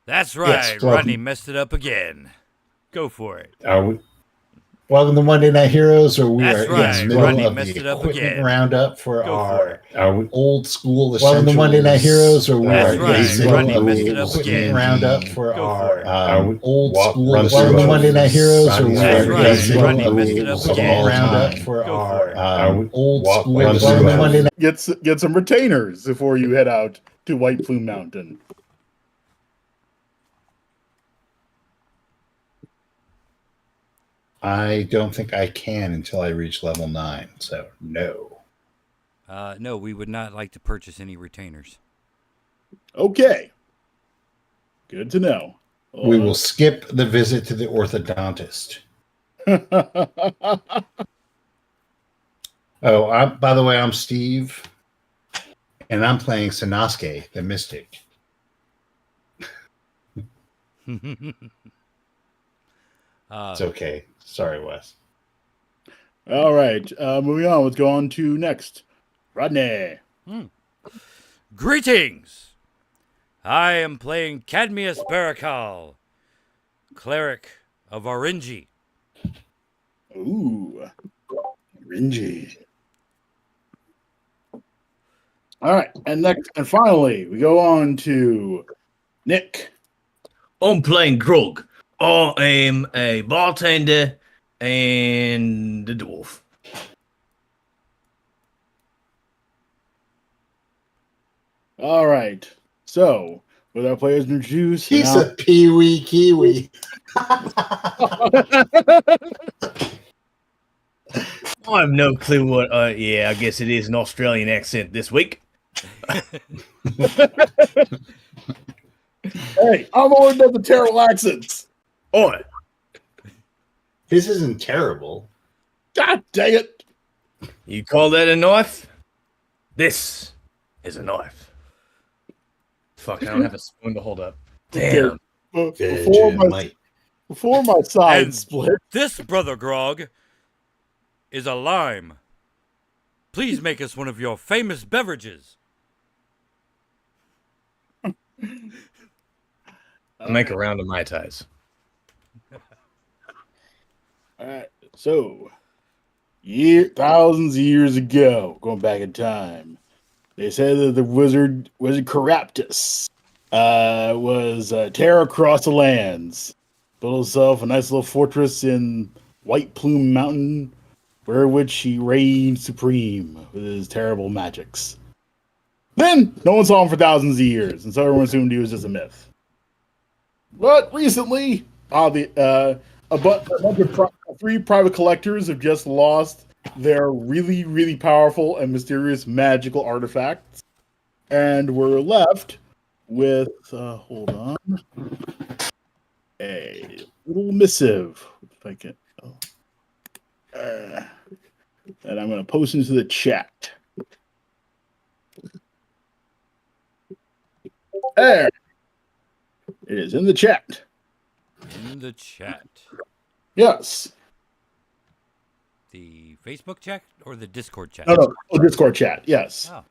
That's right. Yes, Rodney messed it up again. Go for it. Welcome to Monday Night Heroes, or we That's are right. in the middle Rodney of messed the it up equipment again. roundup for Go our for old school essentials. Welcome to Monday Night Heroes, or we That's are right. in the Rodney middle of messed the it up equipment again. roundup for Go our for it. old school essentials. Welcome to Monday Night Heroes, or we are in the That's right. middle Rodney of messed the it up equipment again. roundup for Go our old school. Welcome to Monday Night. Get some retainers before you head out to White Plume Mountain. I don't think I can until I reach level 9, so no. No, we would not like to purchase any retainers. Okay. Good to know. We will skip the visit to the orthodontist. By the way, I'm Steve, and I'm playing Sanosuke, the Mystic. It's okay. Sorry, Wes. All right. Moving on. Let's go on to next. Rodney. Greetings. I am playing Cadmius Barakal, cleric of Orinji. Ooh. Orinji. All right. And finally, we go on to Nick. I'm playing Grog. I am a bartender and a dwarf. All right. So, with our players introduced, he's a peewee kiwi. I have no clue what. I guess it is an Australian accent this week. Hey, I'm already done the terrible accents. Oi. This isn't terrible. God dang it. You call that a knife? This is a knife. Fuck, I don't have a spoon to hold up. Damn. Before my side split. This, Brother Grog, is a lime. Please make us one of your famous beverages. I'll make a round of Mai Tais. All right. So, thousands of years ago, going back in time, they said that the wizard Caraptus was tear across the lands, built himself a nice little fortress in White Plume Mountain, where which he reigned supreme with his terrible magics. Then, no one saw him for thousands of years, and so everyone assumed he was just a myth. But recently, a bunch of three private collectors have just lost their really, really powerful and mysterious magical artifacts, and we're left with, hold on, a little missive. If I can, and I'm going to post into the chat. There. It is in the chat. In the chat. Yes. The Facebook chat or the Discord chat? No, Discord chat. Yes. Oh.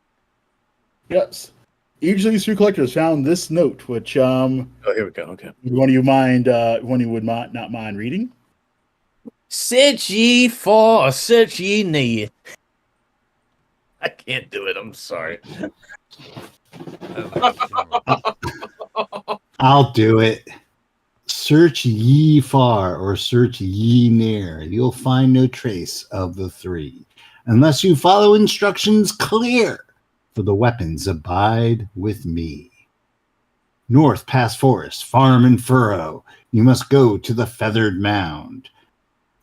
Yes. Each of these three collectors found this note, which here we go. Okay. One of you mind? One you would not mind reading? Search ye for, or search ye near. I can't do it. I'm sorry. I'll do it. Search ye far or search ye near. You'll find no trace of the three, unless you follow instructions clear. For the weapons abide with me. North past forest, farm and furrow. You must go to the feathered mound.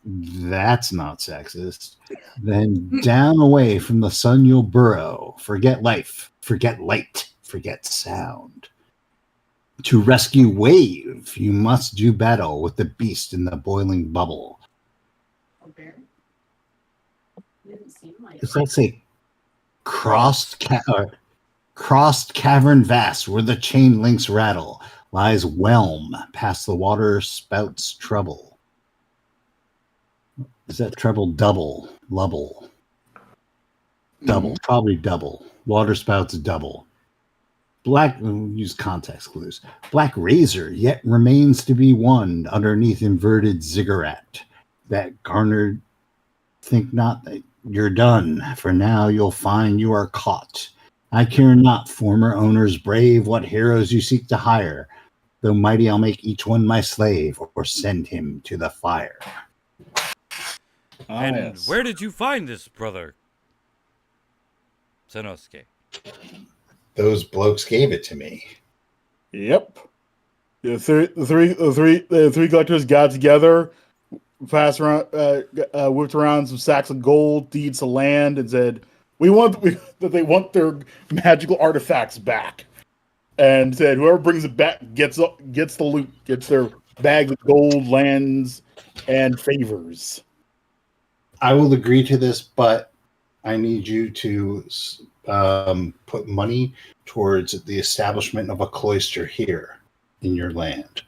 That's not sexist. Then down away from the sun you'll burrow. Forget life, forget light, forget sound. To rescue Wave, you must do battle with the beast in the boiling bubble. Does that say crossed cavern vast where the chain links rattle? Lies whelm past the water spout's trouble. Is that treble double? Lubble. Double. Probably double. Water spouts double. Black, use context clues. Black razor yet remains to be won underneath inverted ziggurat that garnered. Think not that you're done, for now you'll find you are caught. I care not, former owners brave, what heroes you seek to hire. Though mighty, I'll make each one my slave, or send him to the fire. And yes. where did you find this, brother Sanosuke? Those blokes gave it to me. Yep. The three collectors got together, passed around, whipped around some sacks of gold, deeds to land, and said, that they want their magical artifacts back." And said, "Whoever brings it back gets the loot, gets their bag of gold, lands, and favors." I will agree to this, but I need you to put money towards the establishment of a cloister here in your land.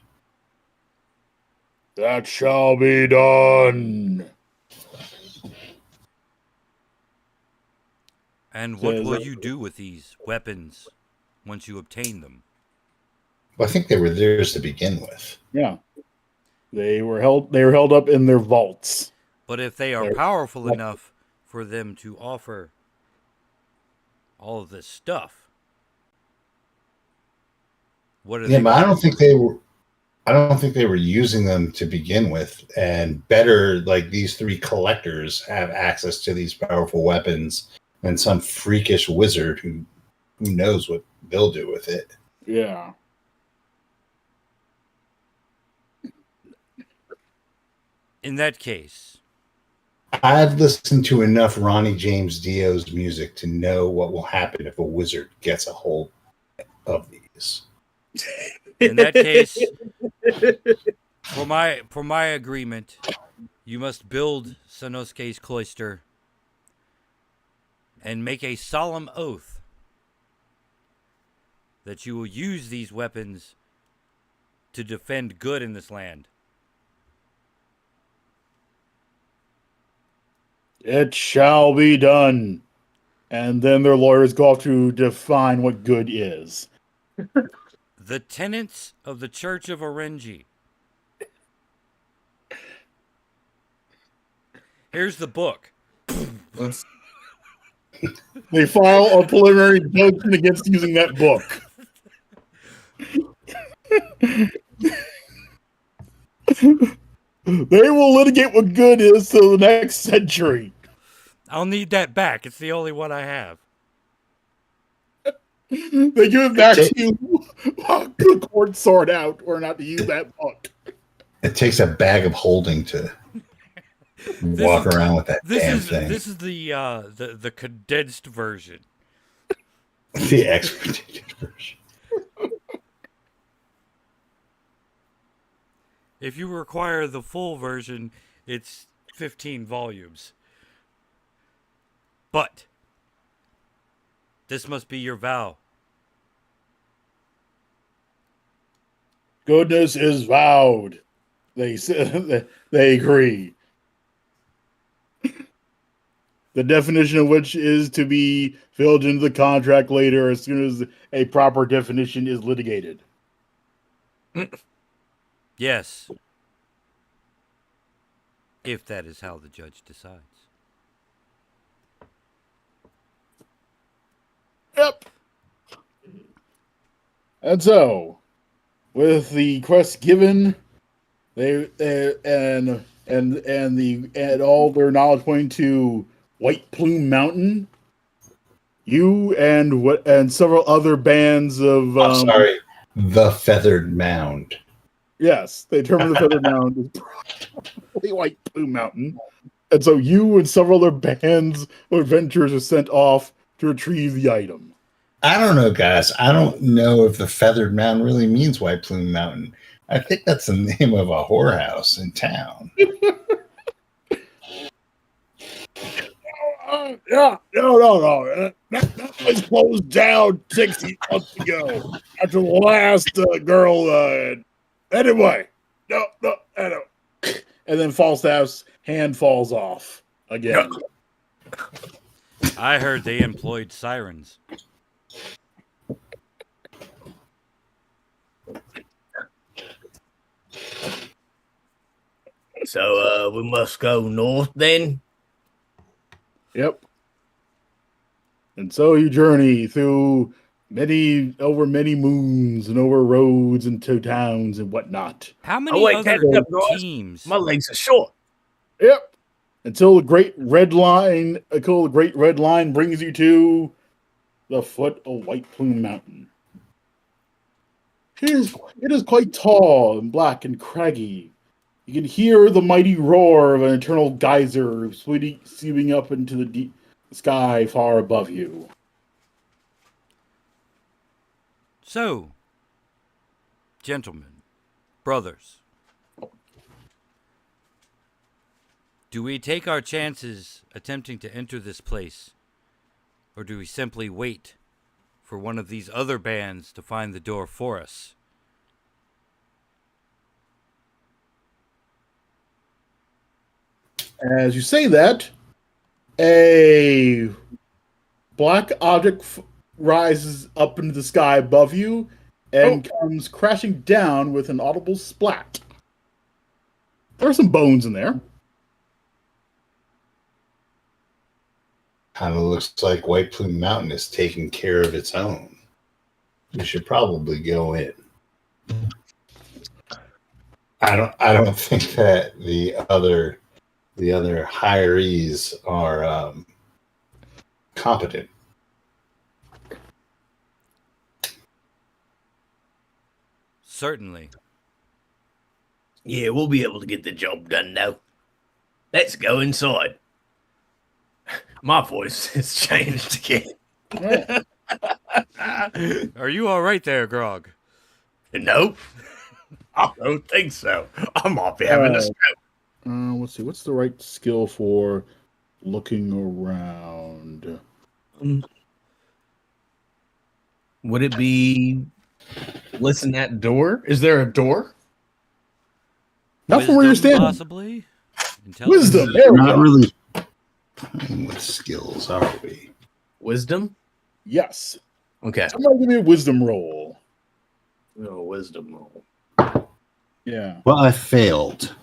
"That shall be done." And what Says, will you do with these weapons once you obtain them? Well, I think they were theirs to begin with. Yeah, they were held up in their vaults. But if they are They're- powerful enough for them to offer all of this stuff, what are Yeah, they? but I don't think they were. I don't think they were using them to begin with. And better, like these three collectors have access to these powerful weapons than some freakish wizard who knows what they'll do with it. Yeah. In that case, I've listened to enough Ronnie James Dio's music to know what will happen if a wizard gets a hold of these. in that case, for my agreement, you must build Sanosuke's cloister and make a solemn oath that you will use these weapons to defend good in this land. "It shall be done." And then their lawyers go off to define what good is. The tenets of the Church of Orenji. Here's the book. They file a preliminary judgment against using that book. They will litigate what good is till the next century. I'll need that back. It's the only one I have. They give it back to you while the court sort out or not to use that book. It takes a bag of holding to walk around with that damn thing. This is the condensed version. The expedited version. If you require the full version, it's 15 volumes. But this must be your vow. Goodness is vowed. They said they agree. The definition of which is to be filled into the contract later as soon as a proper definition is litigated. Yes. If that is how the judge decides. Yep. And so, with the quest given, they and all their knowledge pointing to White Plume Mountain, you and several other bands of I'm sorry, the Feathered Mound. Yes, they determined the Feathered Mound is probably White Plume Mountain, and so you and several other bands of adventurers are sent off to retrieve the item. I don't know, guys. I don't know if the Feathered Mound really means White Plume Mountain. I think that's the name of a whorehouse in town. No. That place closed down 60 months ago after the last girl. Anyway, no. And then Falstaff's hand falls off again. I heard they employed sirens. So we must go north then. Yep. And so you journey through over many moons and over roads and to towns and whatnot. How Oh many wait, other catch up, guys. teams? My legs are short. Yep. Until the great red line brings you to the foot of White Plume Mountain. It is quite tall and black and craggy. You can hear the mighty roar of an eternal geyser sweeping up into the deep sky far above you. So, gentlemen, brothers, do we take our chances attempting to enter this place, or do we simply wait for one of these other bands to find the door for us? As you say that, a black object rises up into the sky above you and comes crashing down with an audible splat. There are some bones in there. Kind of looks like White Plume Mountain is taking care of its own. We should probably go in. I don't think that the other hirees are competent. Certainly. Yeah, we'll be able to get the job done now. Let's go inside. My voice has changed again. Are you all right there, Grog? Nope. I don't think so. I might be having a stroke. Let's see. What's the right skill for looking around? Would it be listen at door? Is there a door? Not from where you're standing. Possibly. Wisdom. There we Not go. really. What skills are we? Wisdom? Yes. Okay. Somebody give me a wisdom roll. Oh, wisdom roll. Yeah. Well, I failed.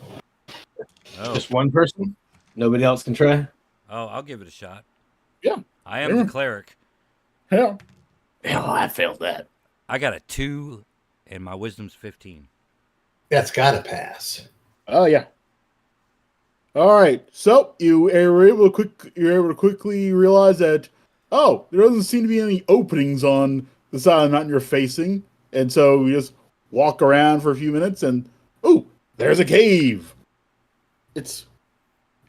Oh. Just one person? Nobody else can try? Oh, I'll give it a shot. Yeah. I am the cleric. Yeah. Oh, I failed that. I got a 2, and my wisdom's 15. That's got to pass. Oh yeah. All right. So you're able to quickly realize that there doesn't seem to be any openings on the side of the mountain you're facing, and so you just walk around for a few minutes, and there's a cave. It's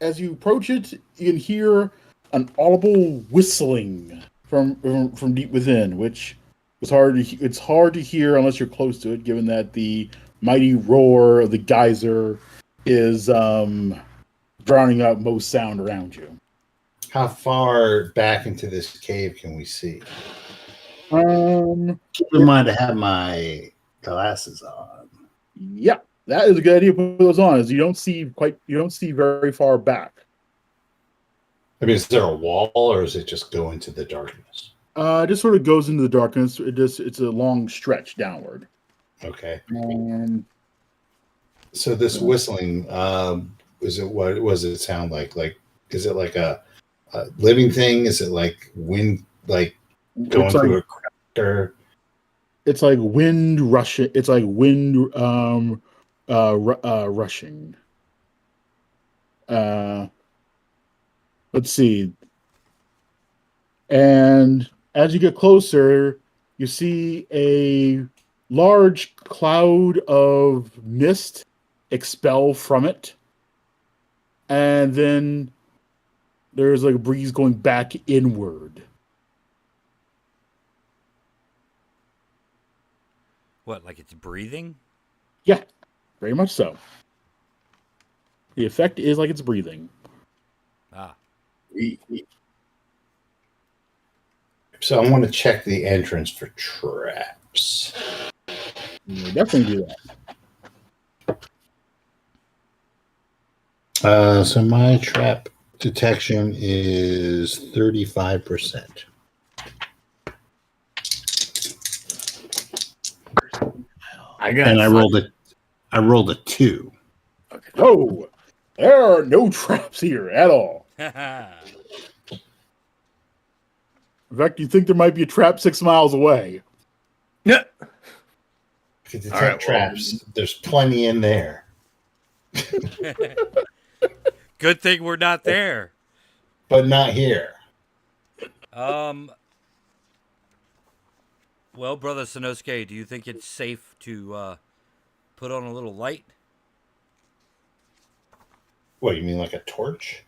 as you approach it, you can hear an audible whistling from deep within, which is it's hard to hear unless you're close to it, given that the mighty roar of the geyser is drowning out most sound around you. How far back into this cave can we see? Keep in mind to have my glasses on. Yeah, that is a good idea to put those on, as you don't see very far back. I mean, is there a wall, or does it just go into the darkness? It just sort of goes into the darkness. It's a long stretch downward. Okay. So this whistling, what does it sound like? Like, is it like a living thing? Is it like wind, like going through a cracker? It's like wind rushing. It's like wind rushing. Let's see. And as you get closer, you see a large cloud of mist expel from it. And then there's like a breeze going back inward. What, like it's breathing? Yeah, very much so. The effect is like it's breathing. Ah. So I want to check the entrance for traps. You definitely do that. So my trap detection is 35%. I rolled a 2. Okay. Oh, There are no traps here at all. In fact, you think there might be a trap 6 miles away. Yeah. To detect All right, well, traps, there's plenty in there. Good thing we're not there. But not here. Well, Brother Sonosuke, do you think it's safe to put on a little light? What, you mean like a torch?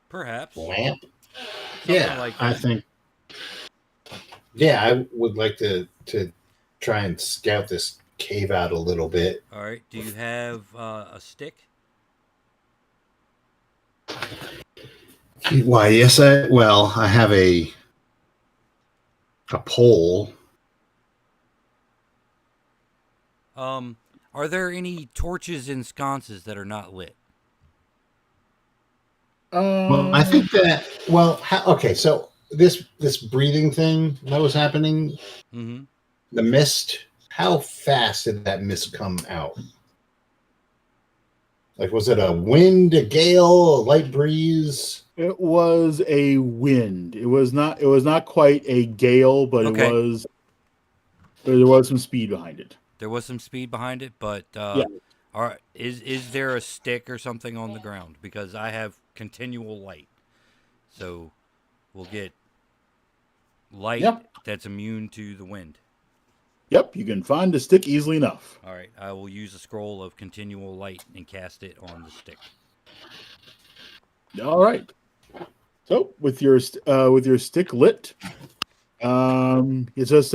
Perhaps. Lamp? Something Yeah, like I that. think. Yeah, I would like to try and scout this cave out a little bit. All right. Do you have a stick? Why, yes, I have a pole. Are there any torches in sconces that are not lit? Well, I think that. Well, okay. So this breathing thing that was happening, Mm-hmm. the mist. How fast did that mist come out? Like, was it a wind, a gale, a light breeze? It was a wind. It was not. It was not quite a gale, but Okay. it was. There was some speed behind it. There was some speed behind it, but Yeah. all right, is there a stick or something on the ground? Because I have continual light, so we'll get light Yep. that's immune to the wind. Yep. You can find the stick easily enough. All right, I will use a scroll of continual light and cast it on the stick. All right. So with your stick lit, it's just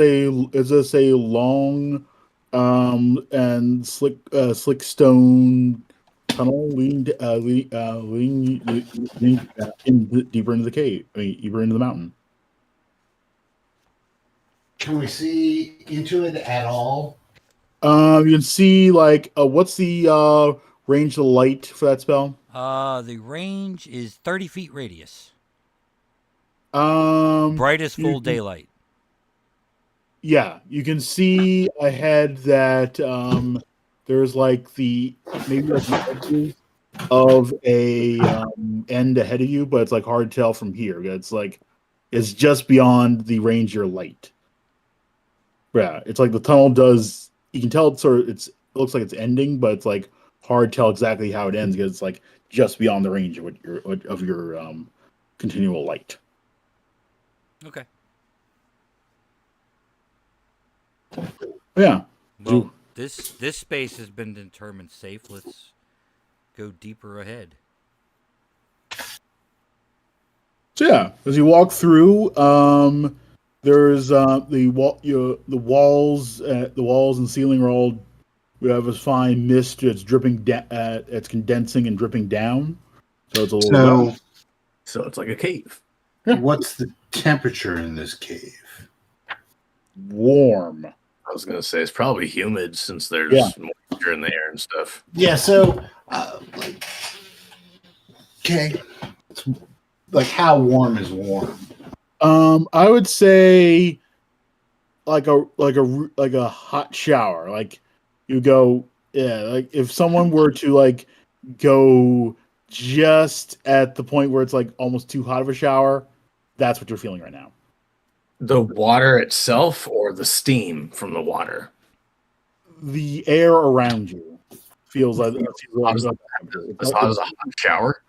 a long, and slick stone tunnel leading deeper into the cave. I mean, deeper into the mountain. Can we see into it at all? You can see what's the range of the light for that spell? The range is 30 feet radius. Um, Brightest you- full daylight. Yeah, you can see ahead that there's like the edges of a end ahead of you, but it's like hard to tell from here. It's just beyond the range of your light. Yeah, it's like the tunnel does. You can tell it looks like it's ending, but it's like hard to tell exactly how it ends because it's like just beyond the range of your continual light. Okay. Yeah. Well, this space has been determined safe. Let's go deeper ahead. So yeah, as you walk through, there's the walls and ceiling are all. We have a fine mist that's dripping. It's condensing and dripping down. So it's a little wet. So it's like a cave. What's the temperature in this cave? Warm. I was gonna say it's probably humid since there's moisture in the air and stuff. Yeah. So, okay. Like, how warm is warm? I would say like a hot shower. Like you go, yeah. Like if someone were to like go just at the point where it's like almost too hot of a shower, that's what you're feeling right now. The water itself or the steam from the water? The air around you feels like As hot as a hot shower?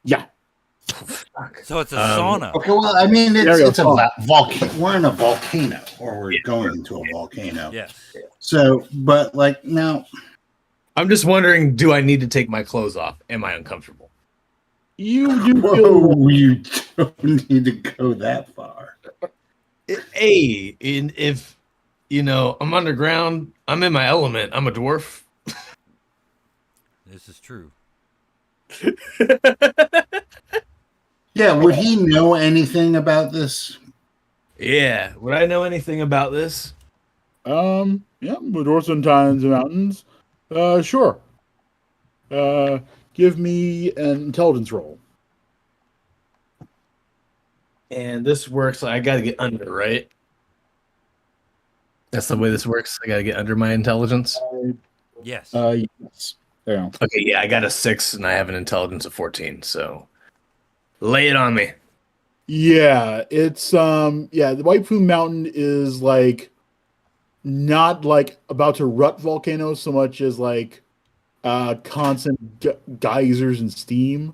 Yeah. Fuck. So it's a sauna. Okay, well, I mean, There you it's a go. volcano. We're in a volcano, or we're going into a volcano. Yes. So, but like now, I'm just wondering, do I need to take my clothes off? Am I uncomfortable? You do feel whoa, you don't need to go that far. Hey, if I'm underground, I'm in my element. I'm a dwarf. This is true. Yeah, would he know anything about this? Yeah. Would I know anything about this? yeah, the dwarfs and tines and mountains. Sure. Give me an intelligence roll. And this works. I got to get under, right? That's the way this works. I got to get under my intelligence. Yes. Yes. Yeah. Okay, yeah, I got a 6 and I have an intelligence of 14, so lay it on me. Yeah, it's the White Plume Mountain is like not like about to rut volcano so much as like constant geysers and steam.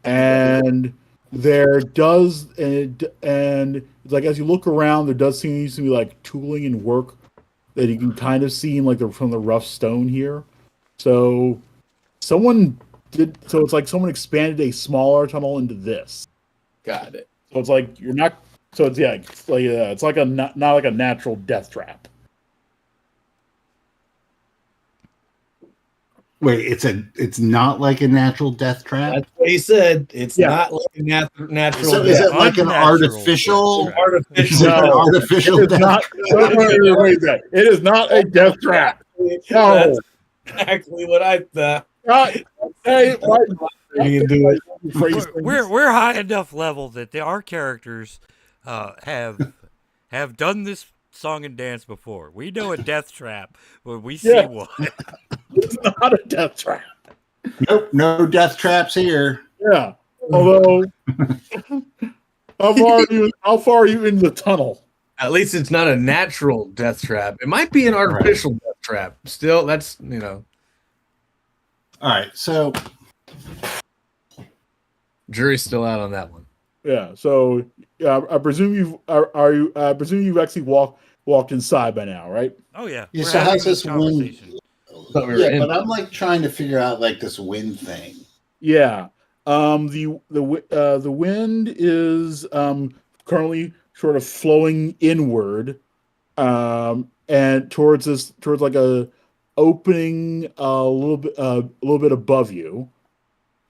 And there does and it's like as you look around, there does seem to be like tooling and work that you can kind of see in like from the rough stone here. So someone it's like someone expanded a smaller tunnel into this. Got it. So it's like you're not. So it's like a not like a natural death trap. Wait, it's not like a natural death trap. That's what he said. It's Yeah. not like a natural. So is death. it like an Unnatural artificial? death trap. Is Artificial. it an No. artificial It is death not. trap? It is not a death trap. No. That's exactly what I thought. Hey, You can do it. We're high enough level that our characters have done this song and dance before. We know a death trap when we see Yeah. one. It's not a death trap. Nope, no death traps here. Yeah. Although, how far are you in the tunnel? At least it's not a natural death trap. It might be an artificial death trap. Still, that's All right, so jury's still out on that one. Yeah. So I presume I presume you've actually walked inside by now, right? Oh yeah. Yeah, We're so having how's this conversation. Thought we were yeah, in. but I'm like trying to figure out like this wind thing. Yeah. The wind is currently sort of flowing inward, and towards like a opening a little bit above you.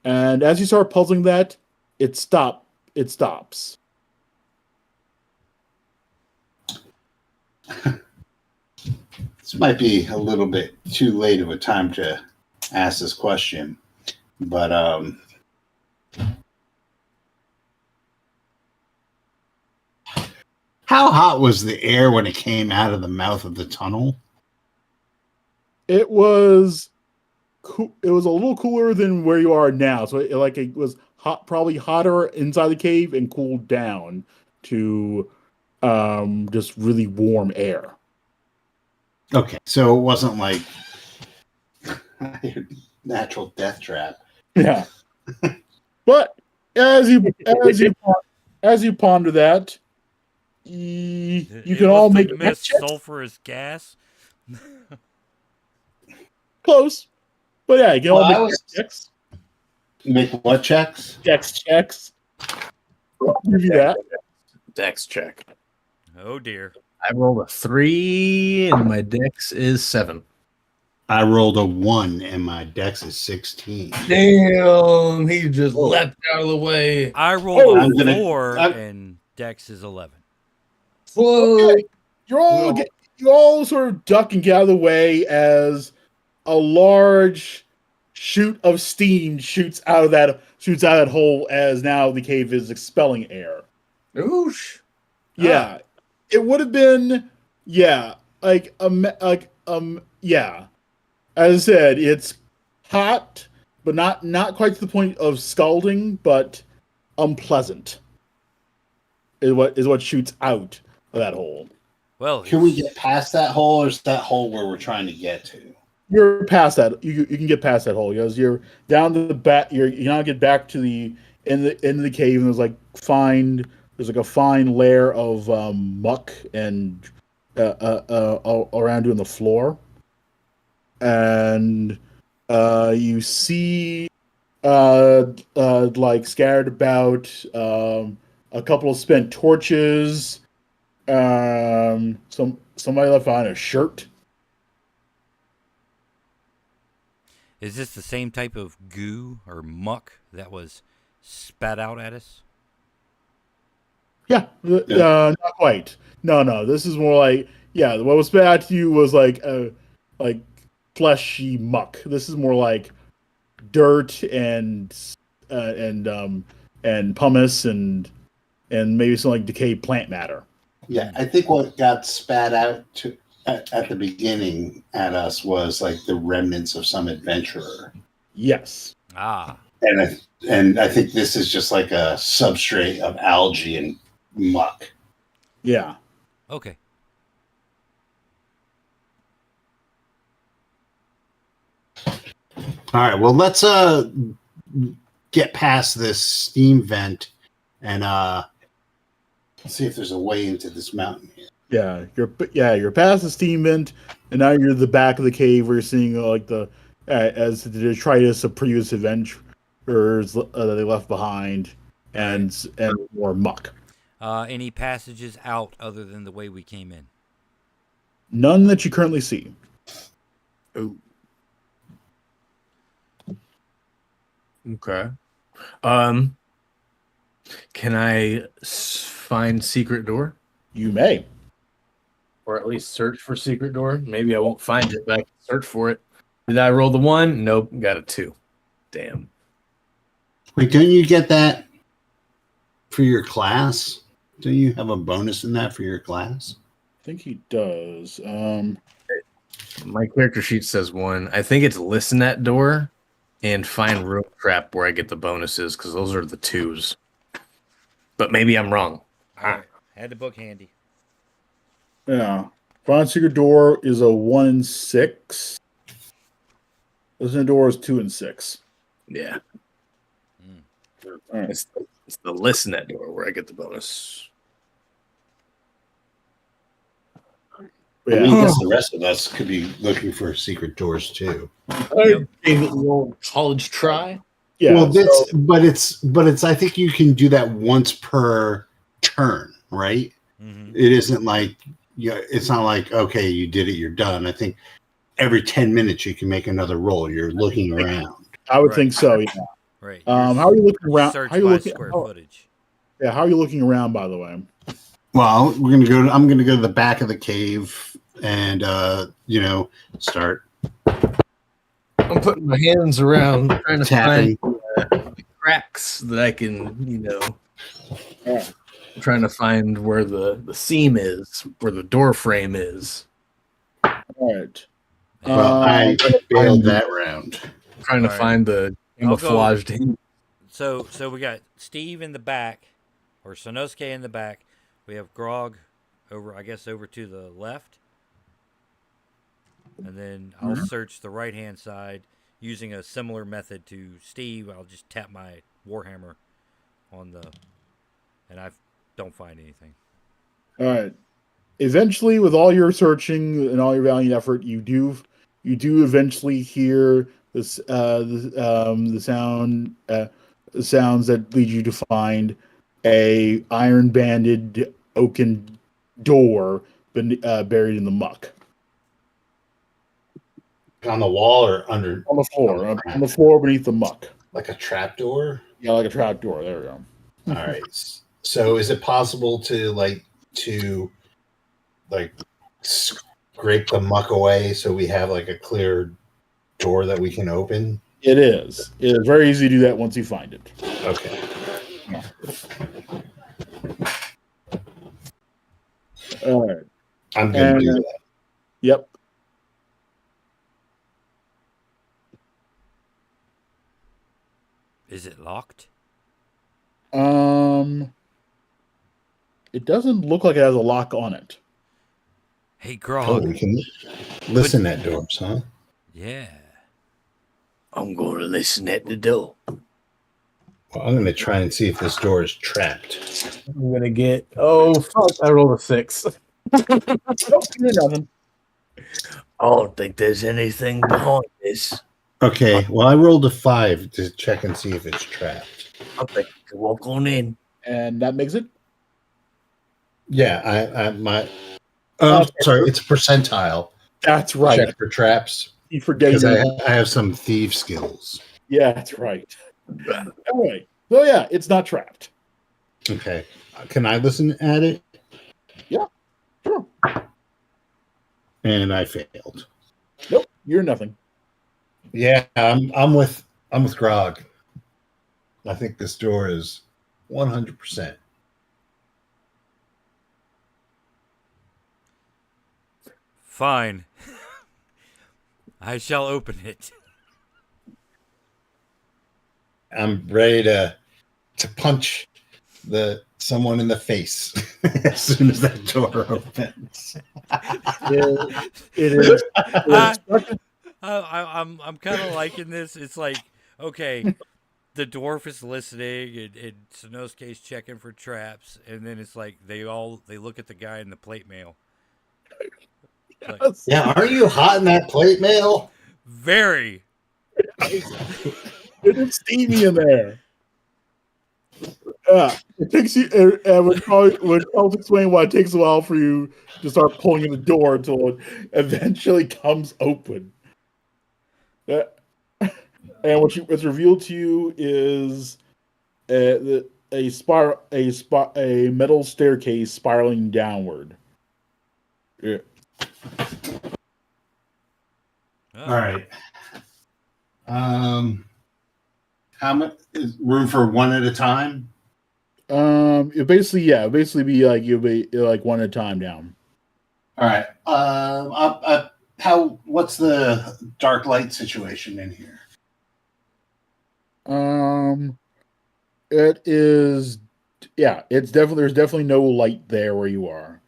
And as you start puzzling that, it stops. This might be a little bit too late of a time to ask this question, but how hot was the air when it came out of the mouth of the tunnel? It was it was a little cooler than where you are now. So it was hot, probably hotter inside the cave and cooled down to just really warm air. Okay, so it wasn't like natural death trap. Yeah. But as you ponder that, you It can all must make have dex missed checks. sulfurous gas. Close. But yeah, you can Well, I all make was- dex checks. Make what checks? Dex checks. I'll give you that. Dex check. Oh dear. I rolled a 3 and my dex is 7. I rolled a 1 and my dex is 16. Damn, he just leapt out of the way. I rolled I'm a gonna- 4 I'm- and Dex is 11. Whoa. Okay. You all sort of duck and get out of the way as a large shoot of steam shoots out of that hole as now the cave is expelling air. Oosh. Yeah. It would have been yeah. As I said, it's hot, but not quite to the point of scalding, but unpleasant. Is what shoots out of that hole. Well, Can we get past that hole, or is that hole where we're trying to get to? You're past that. You can get past that hole because you're down to the back. You now get back to the end of the cave, and there's like a fine layer of muck and around you on the floor, and you see like scattered about a couple of spent torches. Somebody left behind a shirt. is this the same type of goo or muck that was spat out at us? Yeah, not quite. No. This is more like what was bad to you was like fleshy muck. This is more like dirt and pumice and maybe some like decayed plant matter. Yeah, I think what got spat out at the beginning at us was like the remnants of some adventurer, Yes. Ah, and I think this is just like a substrate of algae and muck. Yeah. okay. All right, well let's get past this steam vent and see if there's a way into this mountain here. You're past the steam vent, and now you're at the back of the cave where you're seeing like the as the detritus of previous adventurers that they left behind, and more muck. Any passages out other than the way we came in? None that you currently see. Oh. Okay. Um, can I find secret door, You may. or at least search for secret door? Maybe I won't find it, but I can search for it. Did I roll the 1? Nope, got a 2. Damn. Wait, don't you get that for your class? Don't you have a bonus in that for your class? I think he does. My character sheet says 1. I think it's listen at door and find room trap where I get the bonuses because those are the 2s. But maybe I'm wrong. All right. Had the book handy. Yeah. Find secret door is a 1 and 6. Listen to door is 2 and 6. Yeah. All right. It's the listen at door where I get the bonus. I mean, Yeah. I guess the rest of us could be looking for secret doors too. Gave it the old college try. Yeah. Well, so- but it's. I think you can do that once per turn, right? Mm-hmm. It isn't like it's not like okay, you did it, you're done. I think every 10 minutes you can make another roll. You're looking around. I would Right. think so. Yeah. Right. How are you looking around? Search How are you by looking? square How, footage. yeah. How are you looking around? By the way. Well, I'm gonna go to the back of the cave and start I'm putting my hands around trying to tapping. find cracks that I can, Yeah. trying to find where the seam is, where the door frame is. All right. Well, I Um, failed that round. Trying to All right. find the I'll go. camouflaged hinge. So we got Steve in the back, or Sonosuke in the back. We have Grog over to the left. And then I'll search the right-hand side using a similar method to Steve. I'll just tap my Warhammer and I don't find anything. All right. Eventually, with all your searching and all your valiant effort, you do eventually hear this the sounds that lead you to find a iron banded oaken door buried in the muck On the wall or under, on the floor beneath the muck. like a trap door? Yeah, like a trap door. There we go. All right. So is it possible to scrape the muck away so we have like a clear door that we can open? It is. It is very easy to do that once you find it. Okay. All right. I'm going to do that. Yep. Is it locked? It doesn't look like it has a lock on it. Hey, Oh, Grog. we can listen at doors, huh? Yeah. I'm going to listen at the door. Well, I'm going to try and see if this door is trapped. I'm going to get... Oh, fuck. I rolled a 6. Nope, nothing. I don't think there's anything behind this. Okay. Well, I rolled a 5 to check and see if it's trapped. I think you can walk on in. And that makes it. Yeah, Oh, sorry. It's a percentile. That's right. Check for traps You forget because your. I have some thief skills. Yeah, that's right. All right. So yeah, it's not trapped. Okay. Can I listen at it? Yeah, sure. And I failed. Nope, you're nothing. Yeah, I'm with Grog. I think this door is 100%. Fine. I shall open it. I'm ready to punch someone in the face as soon as that door opens. It is. I'm kind of liking this. It's like, okay, the dwarf is listening, and Sanosuke's checking for traps, and then it's like they look at the guy in the plate mail. Like, Yeah, aren't you hot in that plate mail? very. It is steamy in there. It takes you. When Carl's explaining why it takes a while for you to start pulling in the door until it eventually comes open. And what's revealed to you is a metal staircase spiraling downward. Yeah. Oh. All right. How much is room for one at a time? It basically be like you'll be like one at a time down. All right. What's the dark light situation in here? It is. Yeah, there's definitely no light there where you are.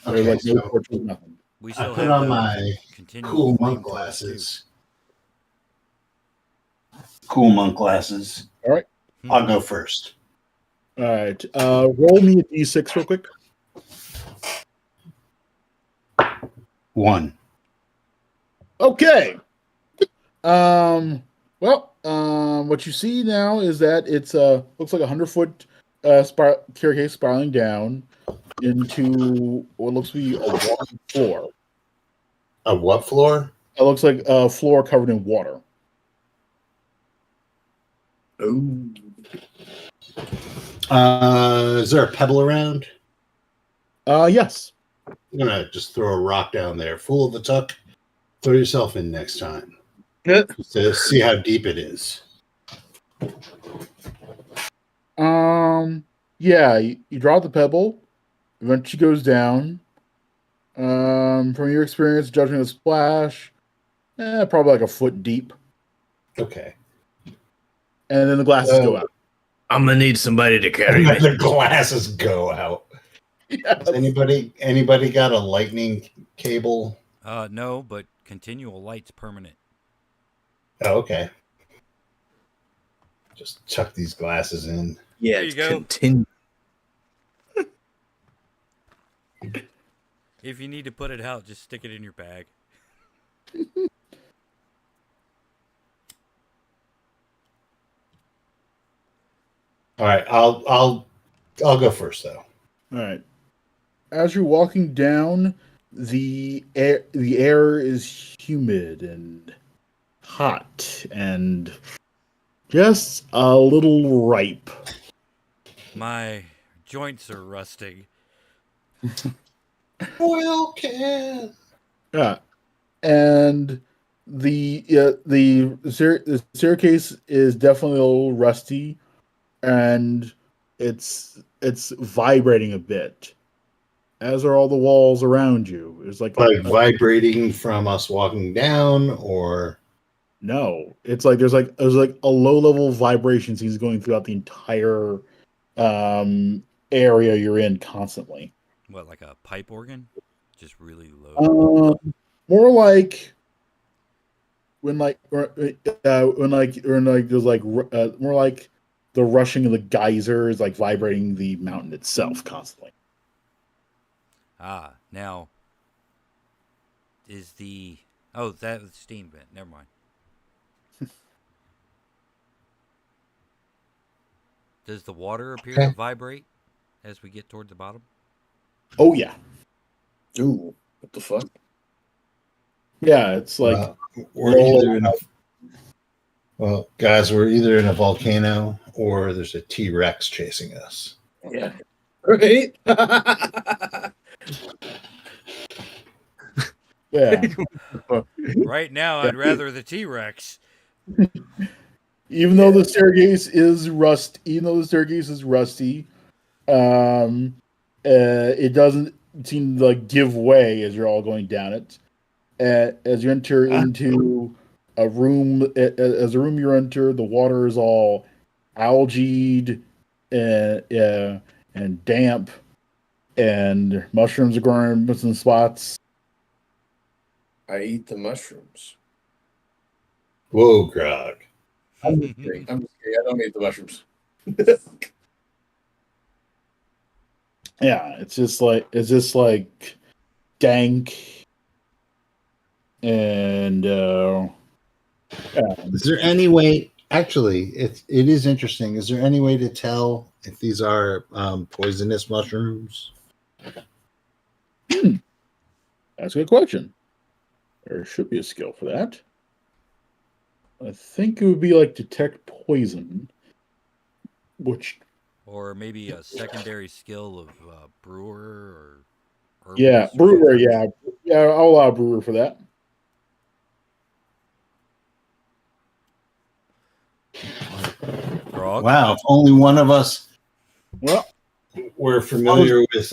There's Okay, like no so torches, nothing. We I still put have on those my continual cool flame monk torch, glasses. Cool monk glasses. All right. too. I'll go first. All right. Roll me a d6 real quick. 1. Okay. What you see now is that it's looks like 100-foot staircase spiraling down into what looks to be a water floor. A what floor? It looks like a floor covered in water. Ooh. Is there a pebble around? Yes. I'm gonna just throw a rock down there. Fool of the tuck. Throw yourself in next time. Good. Just to see how deep it is. Yeah, you drop the pebble, eventually goes down. From your experience, judging the splash, probably like a foot deep, Okay. and then the glasses go out. I'm gonna need somebody to carry And me. the glasses go out. Yes. Has anybody got a lightning cable? No, but continual light's permanent. Oh, okay. Just chuck these glasses in. Yeah, There you go. continue. If you need to put it out, just stick it in your bag. All right, I'll go first though. All right. As you're walking down, the air is humid and hot and just a little ripe. My joints are rusting. Oil can. Yeah, and the staircase is definitely a little rusty, and it's vibrating a bit, as are all the walls around you. It's like Vibrating from us walking down, or no, it's like there's like a low level vibration seems going throughout the entire area you're in constantly. What, like a pipe organ? Just really low. More like when there's like more like the rushing of the geysers, like vibrating the mountain itself constantly. Now is the that was steam vent. Never mind. Does the water appear to vibrate as we get toward the bottom? Oh yeah, Ooh, what the fuck? yeah. It's like we're either in a guys, we're either in a volcano or there's a T-Rex chasing us. Yeah. Right? yeah. Right now, I'd rather the T-Rex. Even though the staircase is rusty, it doesn't seem to like give way as you're all going down it. as you enter into a room. As the room you enter, the water is all algaed and damp, and mushrooms are growing in some spots. I eat the mushrooms. Whoa, Grog. I'm just kidding. I don't eat the mushrooms. Yeah, it's just like dank and Is there any way? Actually, it is interesting. Is there any way to tell if these are poisonous mushrooms? that's a good question. There should be a skill for that. I think it would be like detect poison, which Or maybe a secondary skill of brewer or yeah, herbalist or brewer, something. yeah, I'll allow brewer for that. Grog? Wow, if only one of us Well, were familiar with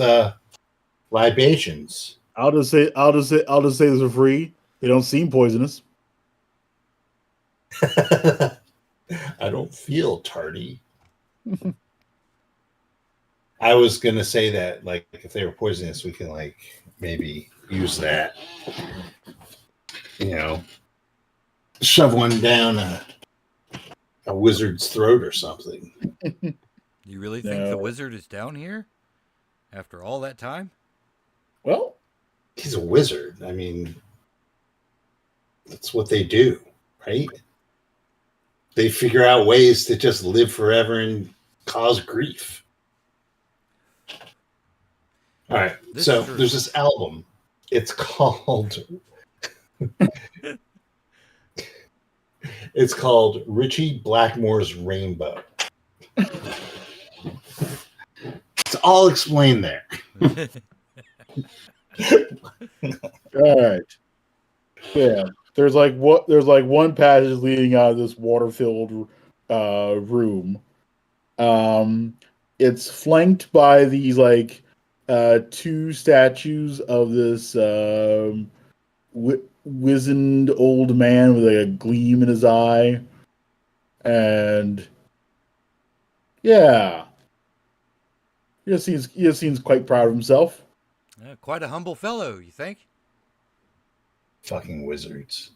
libations. I'll just say this for free. They don't seem poisonous. I don't feel tardy. I was gonna say that, like, if they were poisonous, we can like maybe use that. You know, shove one down a wizard's throat or something. You really think the wizard is down here after all that time? Well, He's a wizard. I mean, that's what they do, right? They figure out ways to just live forever and cause grief. All right. So there's this album. It's called Richie Blackmore's Rainbow. It's all explained there. all right. Yeah. There's like one passage leading out of this water-filled room. It's flanked by these like two statues of this wizened old man with like a gleam in his eye, and yeah, he just seems quite proud of himself. Quite a humble fellow, you think? Fucking wizards.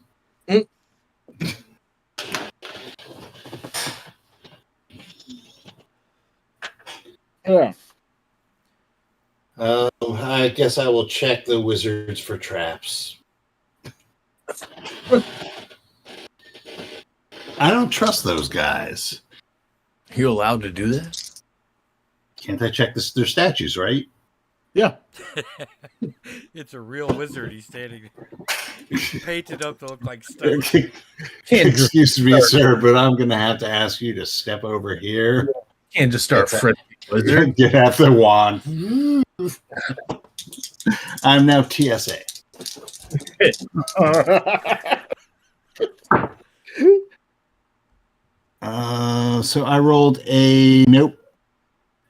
Yeah. I guess I will check the wizards for traps. I don't trust those guys. Are you allowed to do that? Can't I check their statues, right? Yeah. It's a real wizard. He's standing painted up to look like stone. Excuse me, sir, but I'm going to have to ask you to step over here. Can't just start friendly wizard. Get out the wand. I'm now TSA. So I rolled a nope.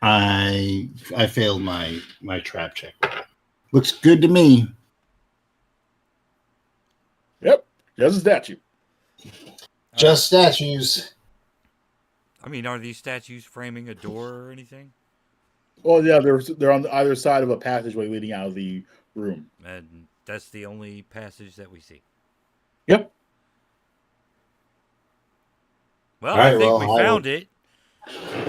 I failed my trap check. Looks good to me. Yep, just a statue. Just statues. I mean, are these statues framing a door or anything? Well, yeah, they're on either side of a passageway leading out of the room. And that's the only passage that we see. Yep. Well, I think we found it.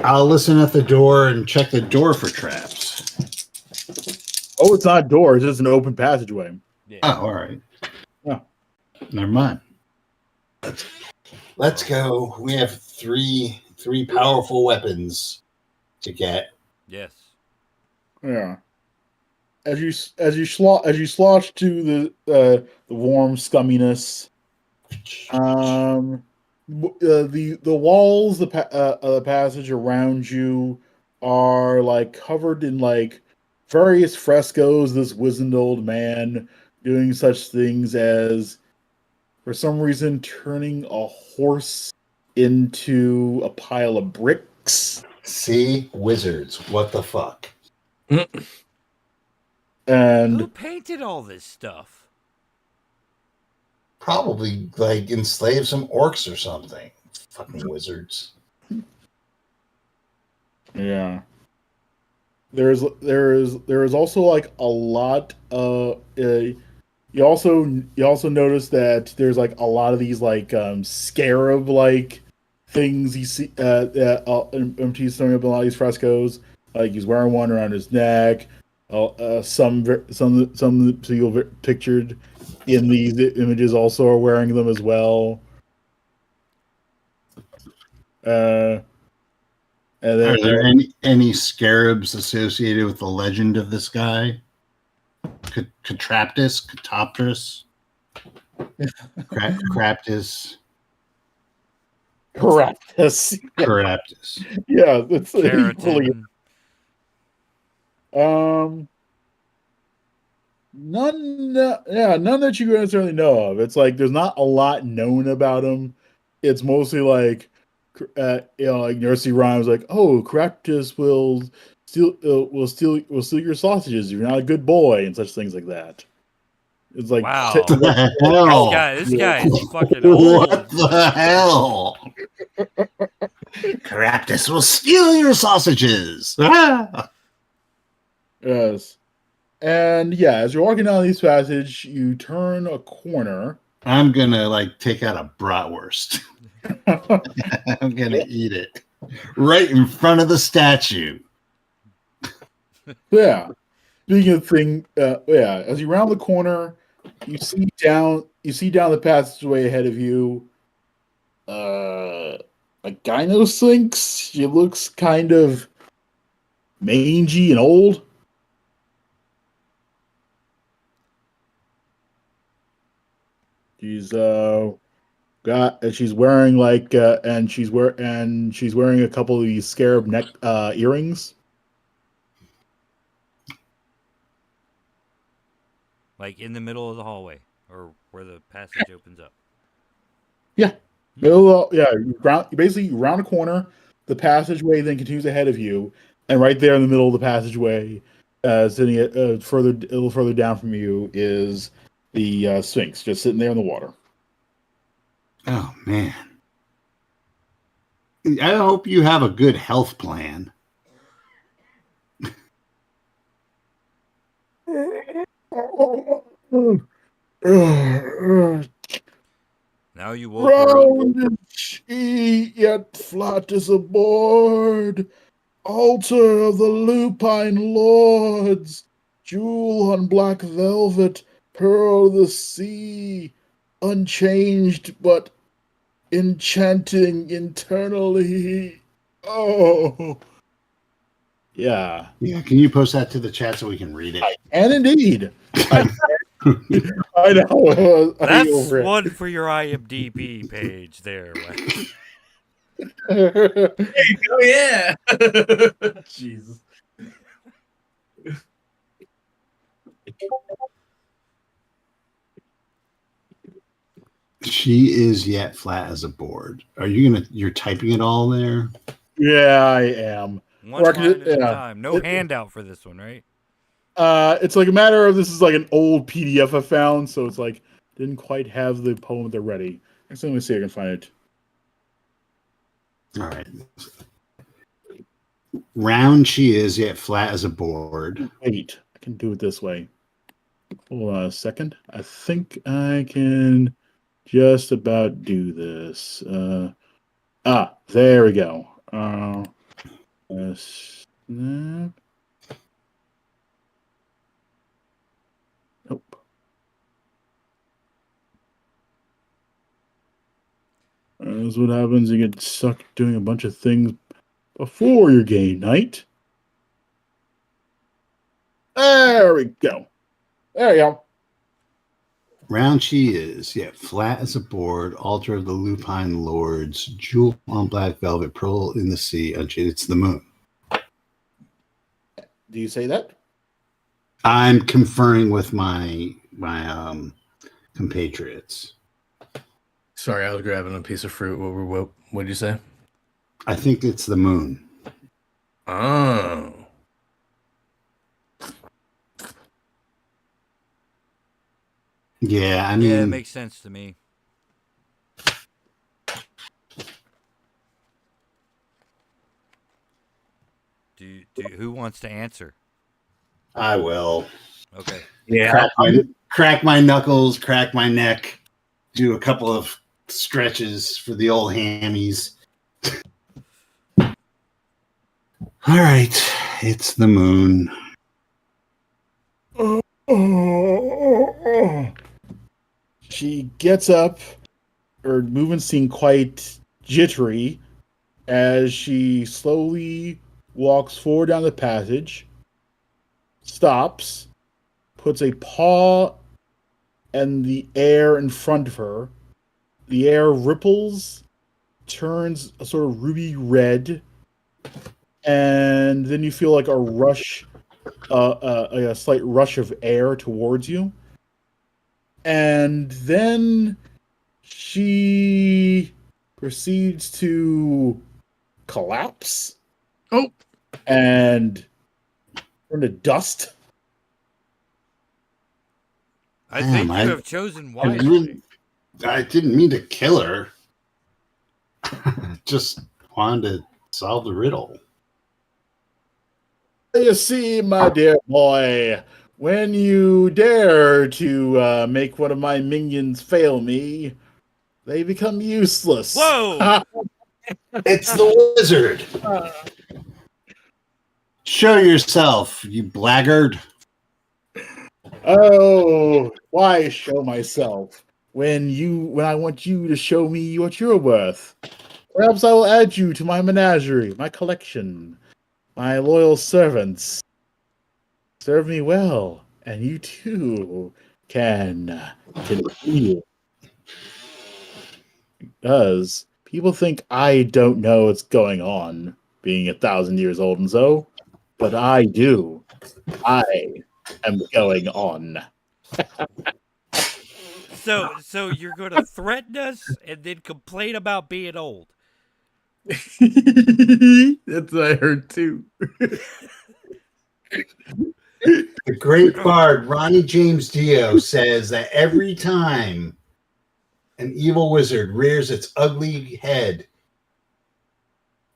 I'll listen at the door and check the door for traps. Oh, it's not a door. It's just an open passageway. Yeah. Oh, all right. Yeah. Never mind. Let's go. We have three powerful weapons to get. Yes. Yeah. As you slosh to the warm scumminess, the walls of the passage around you are like covered in like various frescoes. This wizened old man doing such things as, for some reason, turning a horse into a pile of bricks. See, wizards. What the fuck? And who painted all this stuff? probably like enslave some orcs or something. Fucking wizards. Yeah. There is also like a lot you also notice that there's like a lot of these like scarab like things you see MT's throwing up in a lot of these frescoes. Like he's wearing one around his neck. Some people pictured in these images also are wearing them as well. And Are then there any scarabs associated with the legend of this guy? Catraptus, Catoptris, Craptus, Caractus. Caraptus. Yeah, that's equally. Keratin. None that you necessarily know of. It's like there's not a lot known about him. It's mostly like, like nursery rhymes, like, "Oh, Caractus will steal your sausages if you're not a good boy," and such things like that. It's like, Wow. What the hell? This guy is fucking What old. the hell? Caraptus will steal your sausages. Yes. And yeah, as you're walking down this passage, you turn a corner. I'm gonna like take out a bratwurst. I'm gonna eat it right in front of the statue. Yeah. Speaking of thing, as you round the corner, you see down the passageway ahead of you. A gynosphinx. She looks kind of mangy and old. She's she's wearing like she's wearing a couple of these scarab neck earrings. Like in the middle of the hallway or where the passage opens up. Yeah. You round a corner, the passageway then continues ahead of you, and right there in the middle of the passageway, sitting a little further down from you, is the Sphinx, just sitting there in the water. Oh man. I hope you have a good health plan. Now you woke her up. Round and she, yet flat as a board. Altar of the lupine lords. Jewel on black velvet. Pearl of the sea. Unchanged but enchanting internally. Oh. Yeah. Yeah, can you post that to the chat so we can read it? And indeed. I know. That's one for your IMDb page there. There you go. Yeah. Jesus. She is yet flat as a board. You're typing it all there? Yeah, I am. One line at a time. No handout for this one, right? It's like a matter of this is like an old PDF I found, so it's like didn't quite have the poem there ready. Let me see if I can find it. All right. Round she is, yet flat as a board. Wait, I can do it this way. Hold on a second. I think I can just about do this. There we go. Snap. Nope. That's what happens. You get stuck doing a bunch of things before your game night. There we go. There you go. Round she is, yet flat as a board. Altar of the lupine lords. Jewel on black velvet. Pearl in the sea. It's the moon. Do you say that? I'm conferring with my compatriots. Sorry, I was grabbing a piece of fruit. What did you say? I think it's the moon. Oh. Yeah, I Yeah, it mean, makes sense to me. Who wants to answer? I will Okay. Yeah. crack my knuckles, crack my neck, do a couple of stretches for the old hammies. All right, it's the moon. She gets up. Her movements seem quite jittery as she slowly walks forward down the passage, stops, puts a paw in the air in front of her. The air ripples, turns a sort of ruby red, and then you feel like a rush, a slight rush of air towards you. And then she proceeds to collapse. Oh. And turn to dust. I Damn, think you have chosen I, wisely. really, I didn't mean to kill her. Just wanted to solve the riddle. You see, my dear boy, when you dare to make one of my minions fail me, they become useless. Whoa! It's the wizard. Show yourself, you blackguard. Oh, why show myself when I want you to show me what you're worth? Perhaps I will add you to my menagerie, my collection, my loyal servants. Serve me well, and you too can continue. Because people think I don't know what's going on, being 1,000 years old and so, but I do. I am going on. So you're going to threaten us and then complain about being old. That's what I heard too. The great bard Ronnie James Dio says that every time an evil wizard rears its ugly head,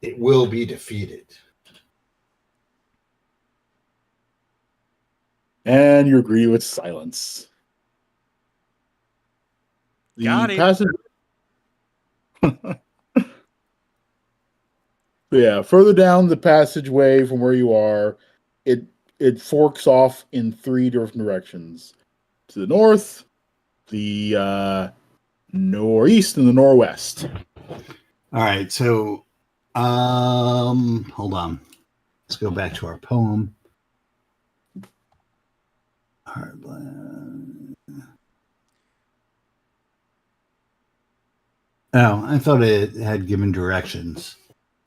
it will be defeated. And you agree with silence. The Got him. passage. Yeah, further down the passageway from where you are, it forks off in 3 different directions. To the north, the northeast, and the northwest. All right, so hold on. Let's go back to our poem. Oh, I thought it had given directions.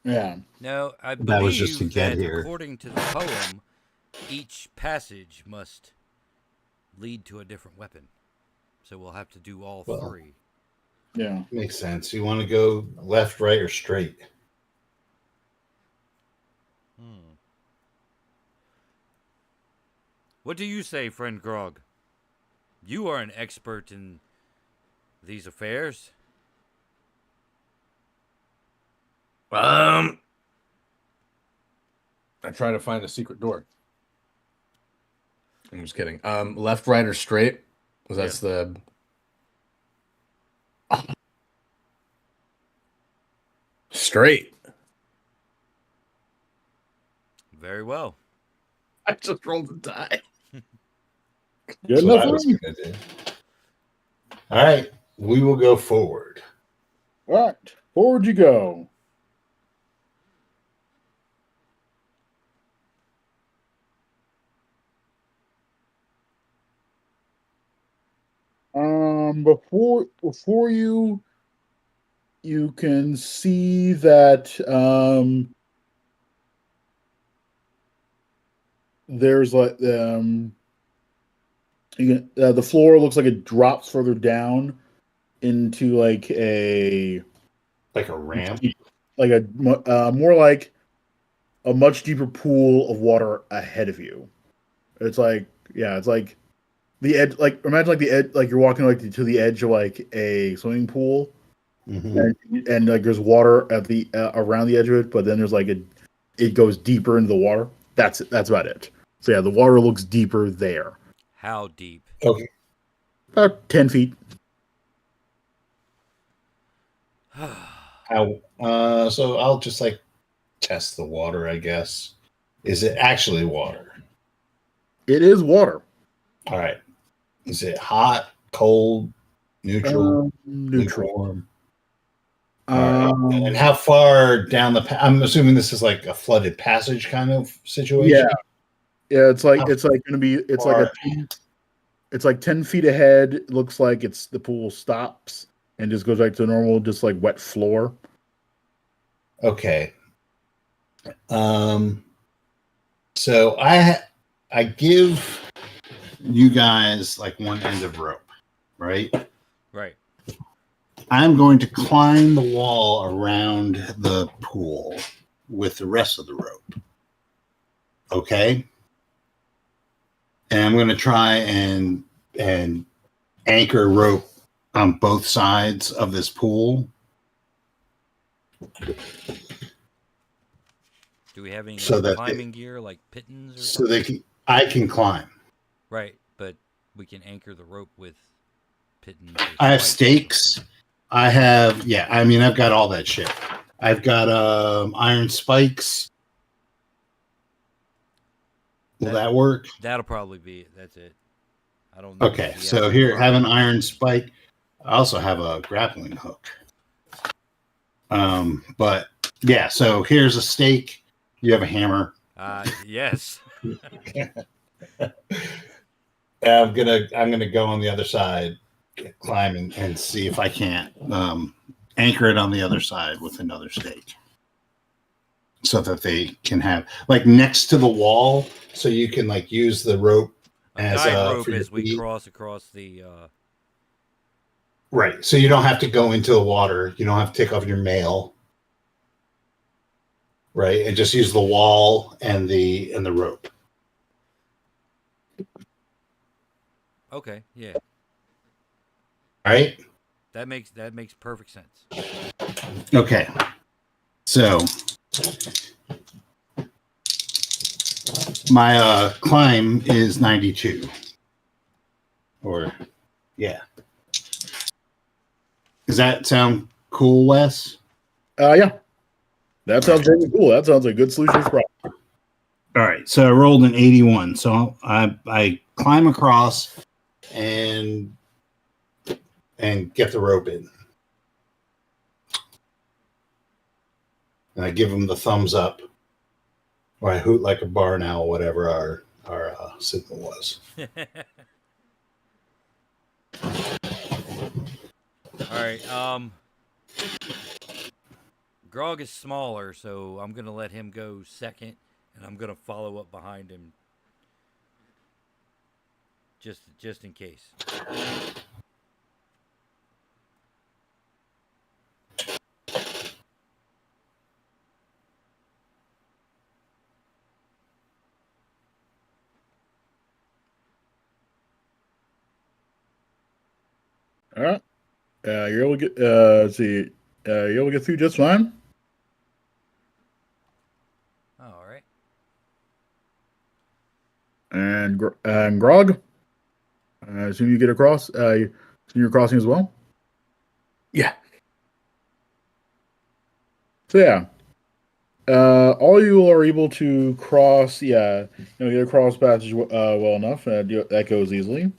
Yeah. No, I believe That was just to get that here. according to the poem, each passage must lead to a different weapon. So we'll have to do all Well. 3. Yeah. Makes sense. You want to go left, right, or straight? What do you say, friend Grog? You are an expert in these affairs. I try to find a secret door. I'm just kidding. Left, right, or straight? Because that's the. Straight. Very well. I just rolled the die. Good That's what I enough was for me. going to do. All right, we will go forward. All right. Forward you go. Before you can see that there's like the floor looks like it drops further down into like a ramp. like a more like a much deeper pool of water ahead of you. It's like the edge, like imagine like the edge, like you're walking like to the edge of like a swimming pool, and like there's water at the around the edge of it, but then there's like it goes deeper into the water. That's about it. So yeah, the water looks deeper there, How deep? Okay. about 10 feet. How? So I'll just like test the water, I guess. Is it actually water? It is water. All right. Is it hot, cold, neutral, Neutral. lukewarm? All right. And how far down the? I'm assuming this is like a flooded passage kind of situation. Yeah. It's like How gonna be. It's far- like it's like 10 feet ahead. It looks like it's the pool stops and just goes back to normal, just like wet floor. Okay. So I give you guys like one end of rope, right? Right. I'm going to climb the wall around the pool with the rest of the rope. Okay? And I'm going to try and anchor rope on both sides of this pool. Do we have any So like, that climbing gear, like pittons or So something? I can climb. Right, but we can anchor the rope with pittons. Or I have spikes or stakes. something. I've got all that shit. I've got iron spikes. Will that work? That'll probably be it. That's it. I don't know. Okay, if we so have here, any have an iron spike. I also have a grappling hook. But yeah, so here's a stake. You have a hammer. Yes. I'm gonna go on the other side, climb and see if I can't anchor it on the other side with another stake, so that they can have like next to the wall, so you can like use the rope A as guide rope for your as we feet. cross across the. Right, so you don't have to go into the water. You don't have to take off your mail. Right, and just use the wall and the rope. Okay. Yeah. All right. That makes perfect sense. Okay. So my climb is 92. Or yeah. Does that sound cool, Wes? Yeah. That sounds really cool. That sounds like a good solution for All right. So I rolled an 81. So I climb across and get the rope in. And I give him the thumbs up. Or I hoot like a barn owl, whatever our signal was. All right. Grog is smaller, so I'm gonna let him go second, and I'm gonna follow up behind him, just in case. All right. You're able to get. Let's see. You're able to get through just fine. All right. And Grog. I assume you get across. You're crossing as well. Yeah. So yeah. All you are able to cross. Yeah. Get across passage well enough. That goes easily.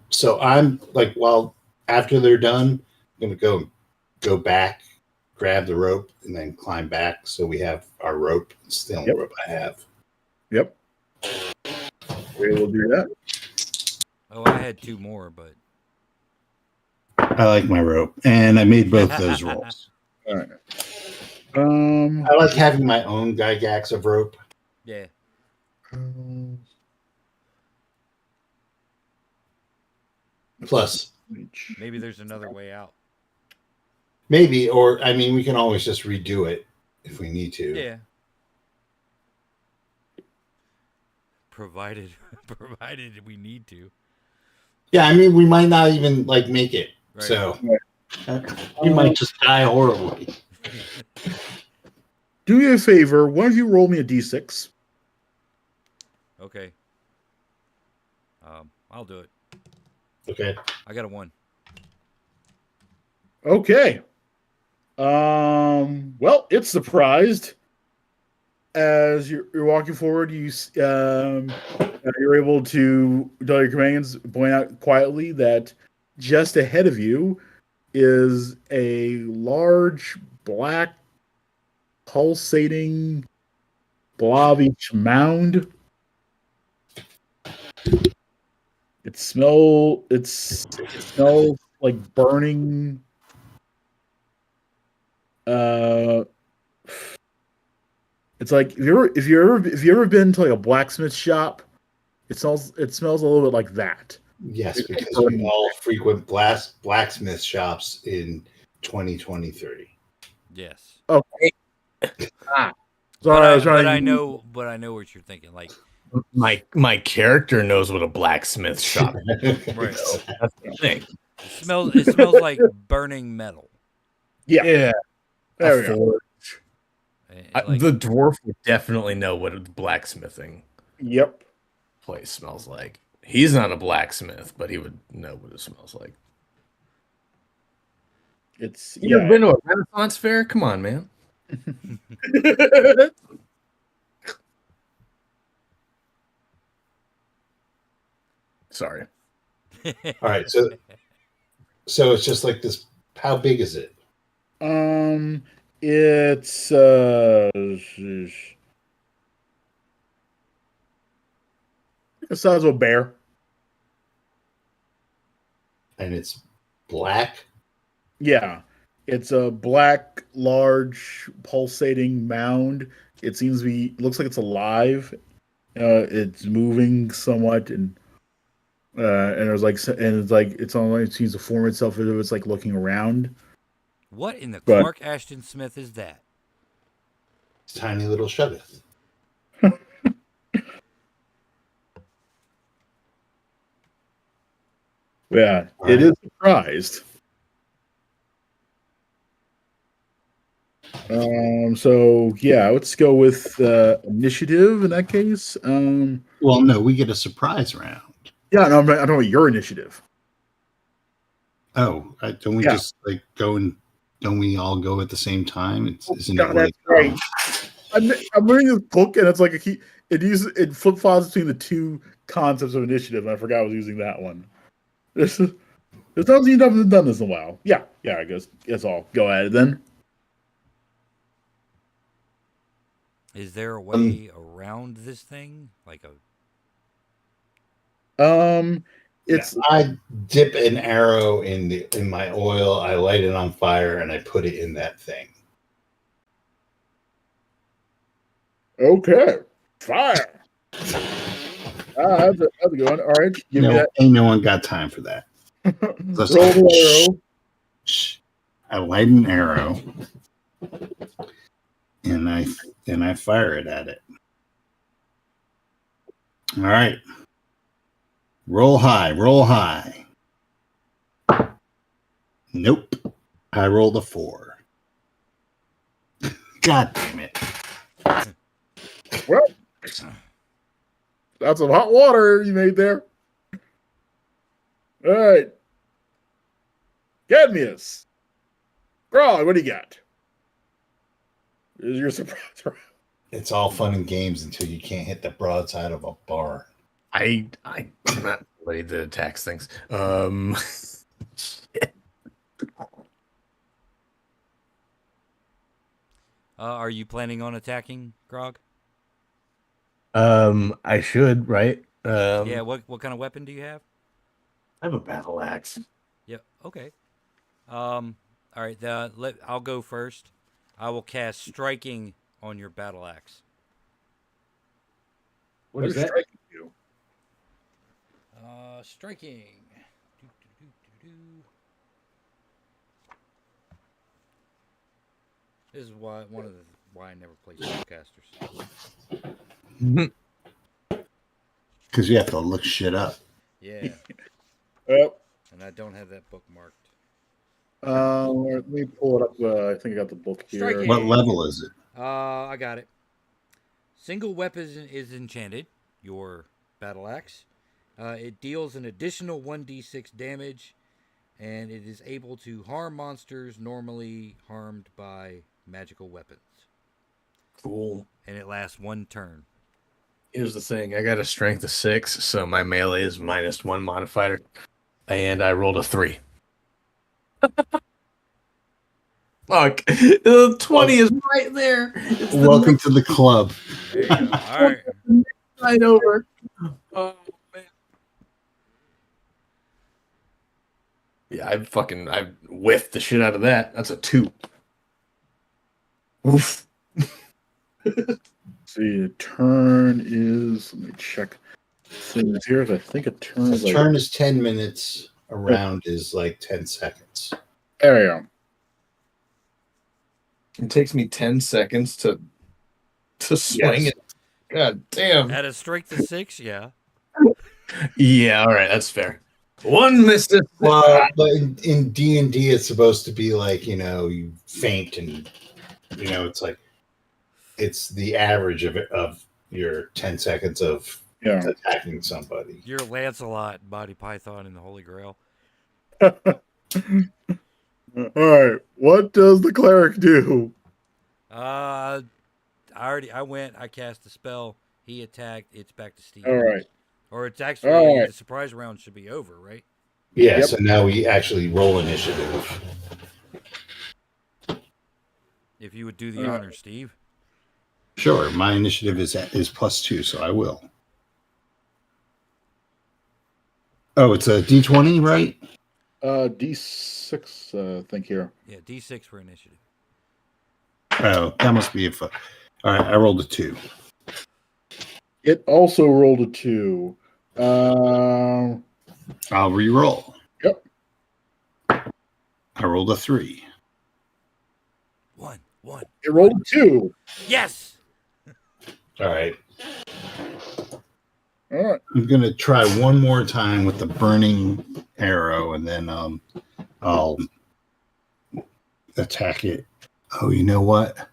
So I'm like, well, after they're done, I'm gonna go back, grab the rope, and then climb back. So we have our rope. It's the only rope I have. Yep. We're able to do that. Oh, I had two more, but I like my rope, and I made both those rolls. All right. I like having my own Gygax of rope. yeah. Plus, Maybe there's another way out. maybe, or I mean, we can always just redo it if we need to. Yeah. provided we need to. Yeah, I mean, we might not even like make it. Right. So we might just die horribly. Do me a favor. One of you roll me a d6. Okay. I'll do it. Okay. I got a 1. Okay. Well, it's surprised as you're walking forward. You're able to tell your companions, point out quietly that just ahead of you is a large black pulsating blobbish mound. It smells like burning. It's like if you ever been to like a blacksmith shop, it smells a little bit like that. Yes, because we all frequent blacksmith shops in 2023. Yes. Okay. But I know what you're thinking. Like My character knows what a blacksmith shop is. right. That's the thing. It smells like burning metal. Yeah. There we go. Forge. Like, The dwarf would definitely know what a blacksmithing Yep. place smells like. He's not a blacksmith, but he would know what it smells like. It's You ever been to a Renaissance fair? Come on, man. Sorry. All right, so it's just like this. How big is it? It's the size of a bear. And it's black. Yeah. It's a black, large, pulsating mound. It seems to be looks like it's alive. It's moving somewhat, and it's only it seems to form itself as if it's like looking around. what in the But- Clark Ashton Smith is that? It's tiny little Shuggoth. Yeah, All it right. is surprised. So yeah, let's go with initiative in that case. Well, no, we get a surprise round. Yeah, no, I'm talking about your initiative. Oh, don't we Yeah. just like go and don't we all go at the same time? Isn't God, it that's like right. I'm reading this book, and it's like it flip flops between the two concepts of initiative. And I forgot I was using that one. There's something you haven't done this in a while. Yeah, I guess that's all. Go ahead then. Is there a way around this thing? Like a It's I dip an arrow in my oil, I light it on fire, and I put it in that thing. okay. Fire. That's a good one. All right, give me that. Ain't no one got time for that. Let's Roll go. the arrow. Shh. I light an arrow, and I fire it at it. All right. Roll high. Nope. I rolled a 4. God damn it. Well, that's some hot water you made there. All right. Cadmius. Grog, what do you got? Is your surprise round? It's all fun and games until you can't hit the broadside of a barn. I'm not ready to attack things. are you planning on attacking Grog? I should, right? Yeah. What kind of weapon do you have? I have a battle axe. Yeah. Okay. All right. I'll go first. I will cast striking on your battle axe. What is that? striking you? Striking. This is why I never play spellcasters. Because you have to look shit up. Yeah, Yep. and I don't have that bookmarked. Let me pull it up. I think I got the book here. Strike it. What level is it? I got it. Single weapon is enchanted. Your battle axe. It deals an additional 1d6 damage, and it is able to harm monsters normally harmed by magical weapons. Cool. And it lasts 1 turn. Here's the thing. I got a strength of 6, so my melee is -1 modifier. And I rolled a 3. Fuck. The 20 is right there. It's Welcome to the club. There you go. All right. right over. Oh, man. Yeah, I whiffed the shit out of that. That's a 2. Oof. See, the turn is. Let me check things here. I think a turn A is like. turn is 10 minutes. A round is like 10 seconds. There you go. It takes me 10 seconds to swing Yes. it. God damn. At a strength of 6, yeah. Yeah, all right, that's fair. 1 missed. Well, but in D&D, it's supposed to be like, you faint and, it's like, it's the average of your 10 seconds of Yeah. attacking somebody. You're Lancelot, Body Python, and the Holy Grail. All right. What does the cleric do? I went. I cast the spell. He attacked. It's back to Steve. All right. Or it's actually All right. the surprise round should be over, right? Yeah, Yep. so now we actually roll initiative. If you would do the honor, Steve. Sure, my initiative is +2, so I will. Oh, it's a D20, right? D6, I think here. Yeah, D6 for initiative. Oh, that must be all right, I rolled a 2. It also rolled a 2. I'll re-roll. Yep. I rolled a 3. 1. It rolled a 2. Yes. All right. All right. I'm going to try one more time with the burning arrow, and then I'll attack it. Oh, you know what?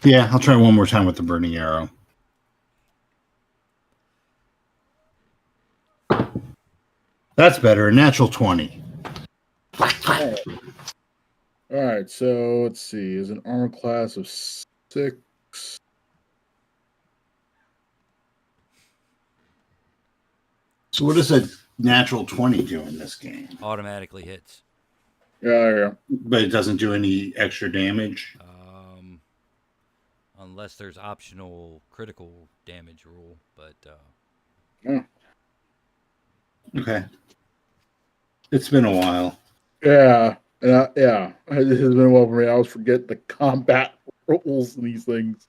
Yeah, I'll try one more time with the burning arrow. That's better. A natural 20. All right. So let's see. Is an armor class of 6. So what does a natural 20 do in this game? Automatically hits. Yeah. But it doesn't do any extra damage? Unless there's optional critical damage rule, but Okay. It's been a while. Yeah. Yeah. This has been a while for me. I always forget the combat rules in these things.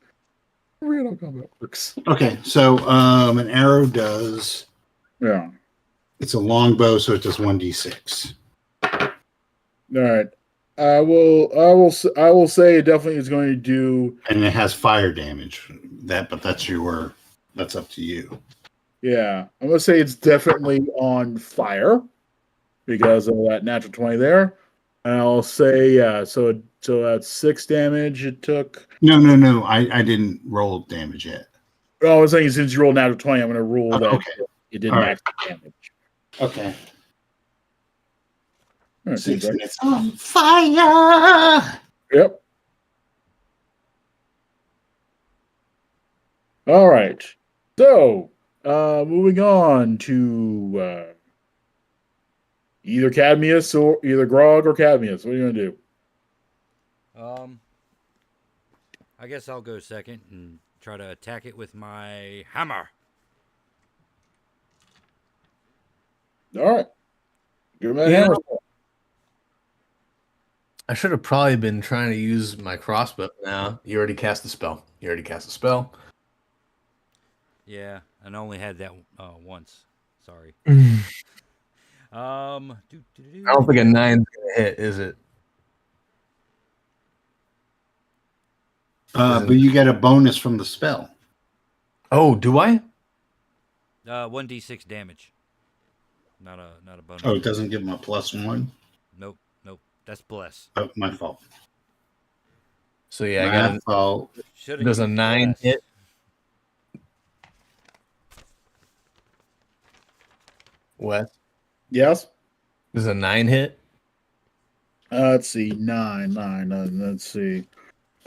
I forget how combat works. Okay, so an arrow does... Yeah. It's a longbow, so it does 1d6. All right. I will say it definitely is going to do. And it has fire damage. But that's up to you. Yeah, I'm gonna say it's definitely on fire because of that natural 20 there. And I'll say so that's 6 damage it took. No. I didn't roll damage yet. Oh, I was saying since you rolled natural 20, I'm gonna rule that Okay. it did All right. max damage. Okay. All right, 6 right. and it's on fire. Yep. All right. So, moving on to either Cadmius or either Grog or Cadmius. What are you gonna do? I guess I'll go second and try to attack it with my hammer. All right. Give him that Yeah. hammer. I should have probably been trying to use my crossbow now. You already cast the spell. Yeah, and I only had that once. Sorry. I Do. don't think a 9's gonna hit, is it? But you get a bonus from the spell. Oh, do I? 1d6 damage. Not a bonus. Oh, it doesn't give him a +1? Nope. That's bless. Oh, my fault. So yeah, I My got fault. Should have Does a used 9 bless. hit? What? Yes. Does a 9 hit? Let's see. 9. Let's see.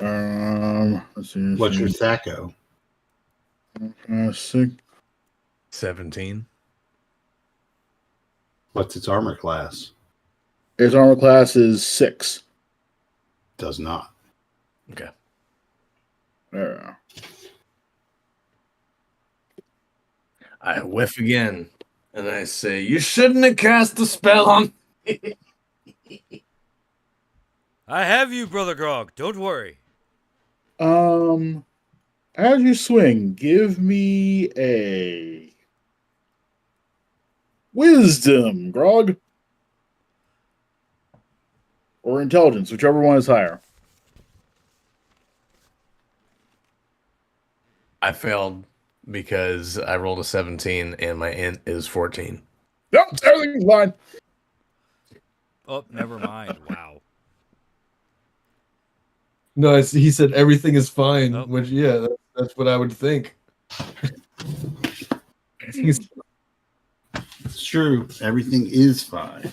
Let's see. What's your Sacco? 6. 17. What's its armor class? His armor class is 6. Does not. Okay. Yeah. I whiff again, and I say, "You shouldn't have cast the spell on." I have you, Brother Grog. Don't worry. As you swing, give me a wisdom, Grog, or intelligence, whichever one is higher. I failed because I rolled a 17 and my int is 14. No, everything's fine. Oh, never mind. Wow. No, he said everything is fine, Oh. which, yeah, that's what I would think. It's true. Everything is fine.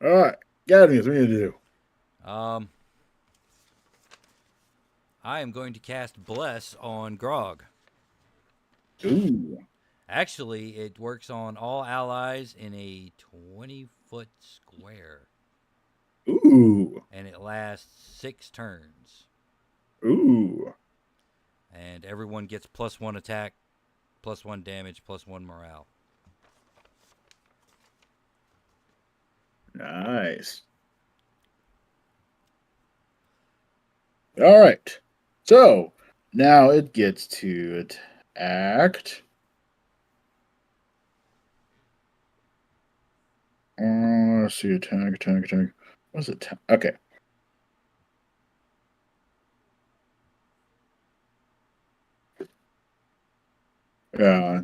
All right, Gadmius, what are you gonna do? I am going to cast Bless on Grog. Ooh, Actually, it works on all allies in a 20-foot square, ooh, and it lasts 6 turns. ooh. And everyone gets +1 attack, +1 damage, +1 morale. Nice. All right. So now it gets to act. Let's see, attack. What's it? Okay. Yeah,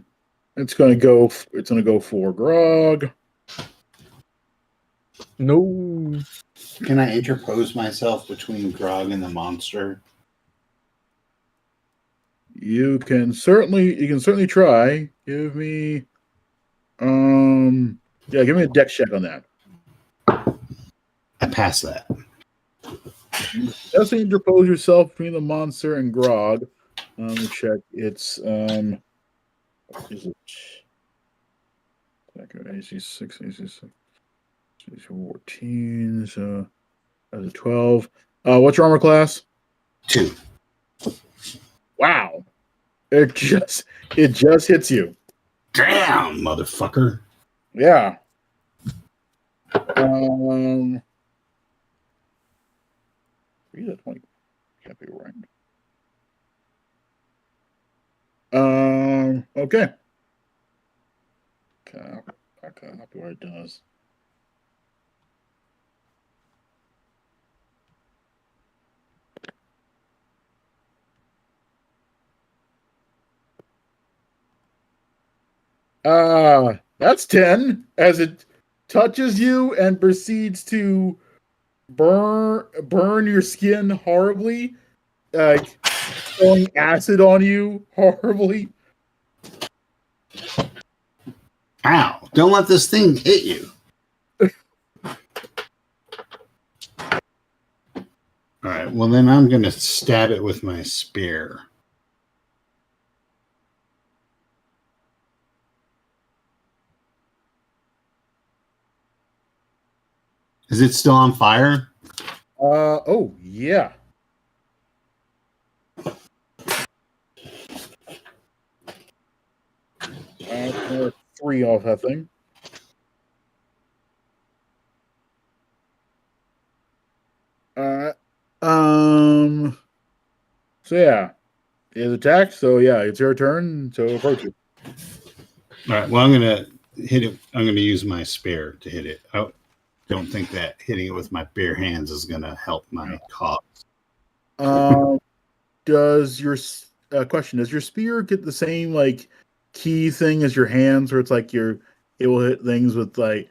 it's gonna go. It's gonna go for Grog. No. Can I interpose myself between Grog and the monster? You can certainly try. Give me give me a dex check on that. I pass that. Just interpose yourself between the monster and Grog. Let me check. It's what is it? AC 6, AC 6, AC 14, so that's a 12. What's your armor class? 2. Wow. It just hits you. Damn, motherfucker. Yeah. Read that 20. Can't be right. Okay. Okay, I'll be what it does. That's 10 as it touches you and proceeds to burn your skin horribly, like throwing acid on you horribly. Ow. Don't let this thing hit you. All right. Well, then I'm going to stab it with my spear. Is it still on fire? Oh, yeah. There are 3 off that thing. So yeah, it is attacked. So yeah, it's your turn. So approach it. All right. Well, I'm going to hit it. I'm going to use my spear to hit it. I don't think that hitting it with my bare hands is going to help my cause. Does your question? Does your spear get the same like key thing as your hands, where it's like it will hit things with like,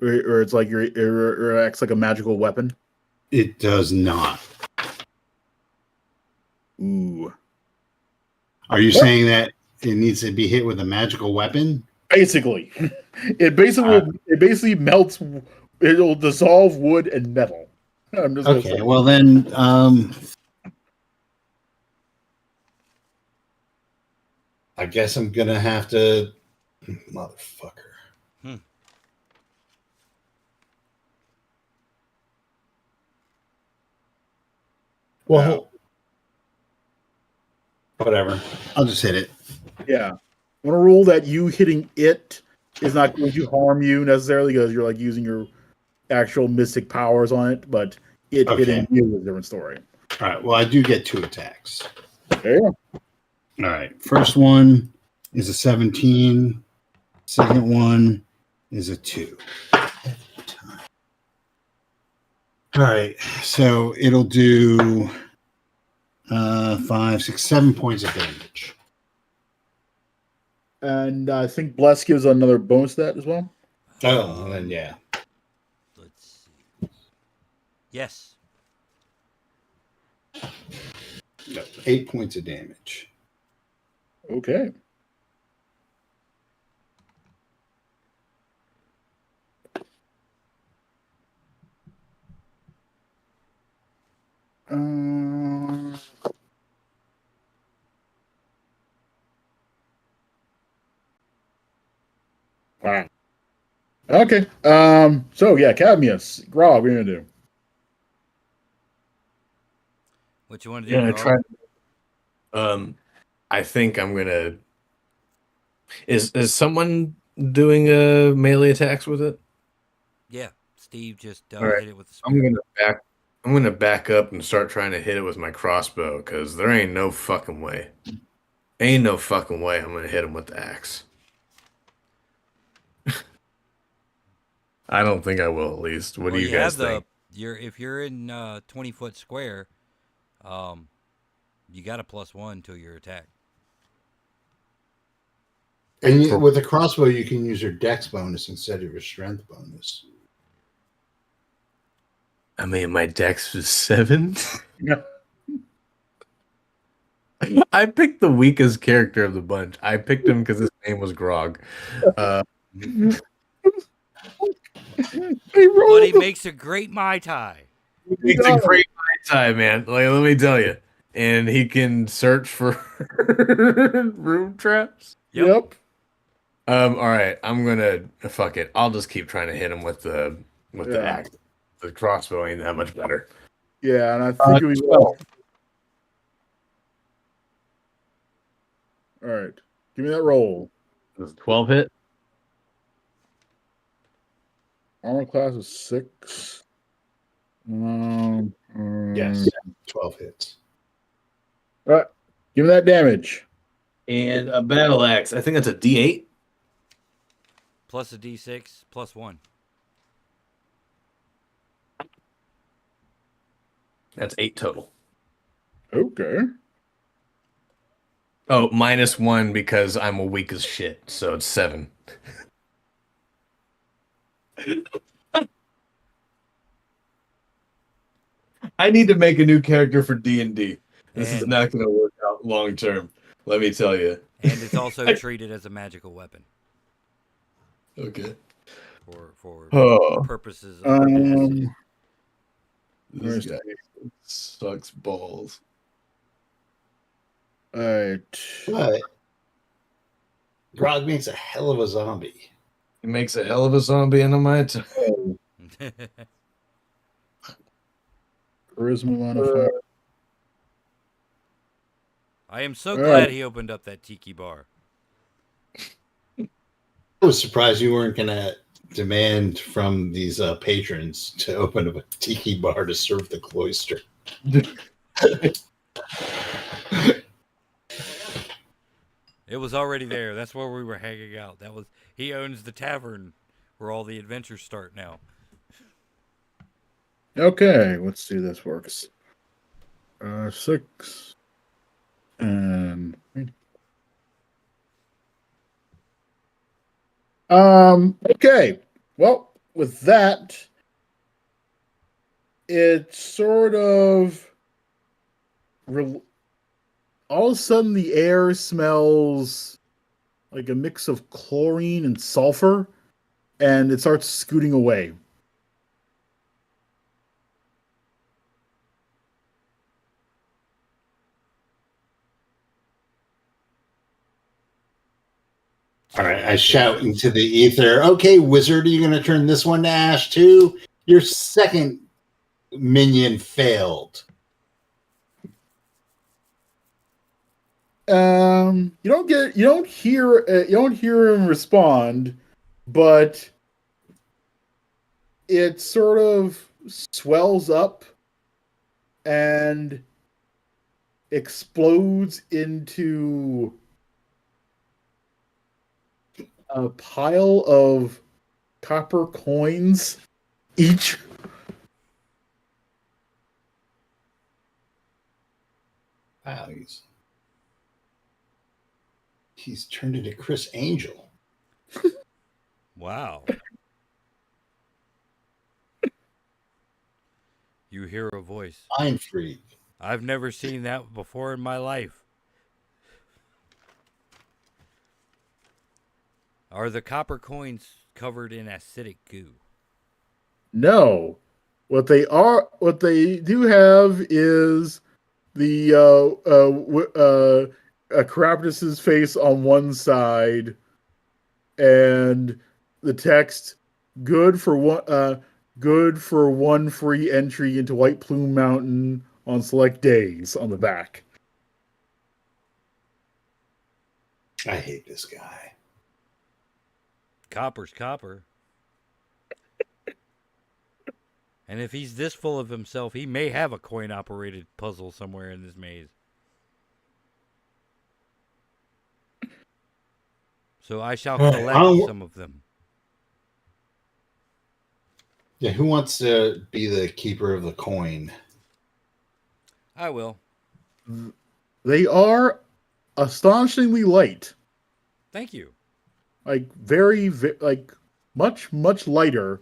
or it's like or acts like a magical weapon? It does not. Ooh. Are you What? saying that it needs to be hit with a magical weapon? Basically, it basically melts. It'll dissolve wood and metal. I'm just gonna Okay, say. well then, I guess I'm gonna have to, motherfucker. Hmm. Well, whatever. I'll just hit it. Yeah. I want to rule that you hitting it is not going to harm you necessarily because you're like using your actual mystic powers on it, but it Okay. hitting you is a different story. All right. Well, I do get 2 attacks. There you go. All right. First one is a 17. Second one is a 2. All right. So it'll do 5, 6, 7 points of damage. And I think Bless gives another bonus to that as well. Oh, then yeah. Let's see. Yes. No, 8 points of damage. Okay. Wow. Okay. So yeah, Cadmius, Grog, what are you gonna do? What you want to do? Yeah, Grog? try. I think I'm gonna. Is someone doing melee attacks with it? Yeah. Steve just All right. hit it with the I'm spear. gonna back. I'm gonna back up and start trying to hit it with my crossbow because there ain't no fucking way. Ain't no fucking way I'm gonna hit him with the axe. I don't think I will. At least. What do you guys have the think? if you're in 20-foot square, you got a +1 to your attack. And with a crossbow, you can use your dex bonus instead of your strength bonus. I mean, my dex was 7. Yeah. I picked the weakest character of the bunch. I picked him because his name was Grog. But he makes a great Mai Tai. It's a great night time, man. Like, let me tell you. And he can search for room traps. Yep. All right. I'm gonna fuck it. I'll just keep trying to hit him with the axe. The crossbow ain't that much better. Yeah, and I think we 12. All right. Give me that roll. Does 12 hit? Armor class is 6. Yes, 12 hits. All right. Give me that damage. And a battle axe. I think that's a D8. Plus a D6, +1. That's 8 total. Okay. Oh, -1 because I'm a weak as shit. So it's 7. I need to make a new character for D&D. This is not going to work out long term. Let me tell you. And it's also treated as a magical weapon. Okay. For Oh, purposes of diplomacy. this guy sucks balls. All right. But Grog makes a hell of a zombie. He makes a hell of a zombie into my time. Charisma modifier. I am so glad he opened up that tiki bar. I was surprised you weren't going to demand from these patrons to open up a tiki bar to serve the cloister. It was already there. That's where we were hanging out. He owns the tavern where all the adventures start now. Okay, let's see if this works. 6 and okay. Well, with that, it sort of all of a sudden the air smells like a mix of chlorine and sulfur, and it starts scooting away. All right, I shout into the ether. Okay, wizard, are you going to turn this one to ash too? Your second minion failed. You don't hear him respond, but it sort of swells up and explodes into a pile of copper coins each. Wow, he's turned into Chris Angel. Wow. You hear a voice. Mind freak. I've never seen that before in my life. Are the copper coins covered in acidic goo? No. What they do have is the Carabas's face on one side, and the text good for one free entry into White Plume Mountain on select days on the back. I hate this guy. Copper's copper. And if he's this full of himself, he may have a coin-operated puzzle somewhere in this maze. So I shall collect some of them. Yeah, who wants to be the keeper of the coin? I will. They are astonishingly light. Thank you. Like much lighter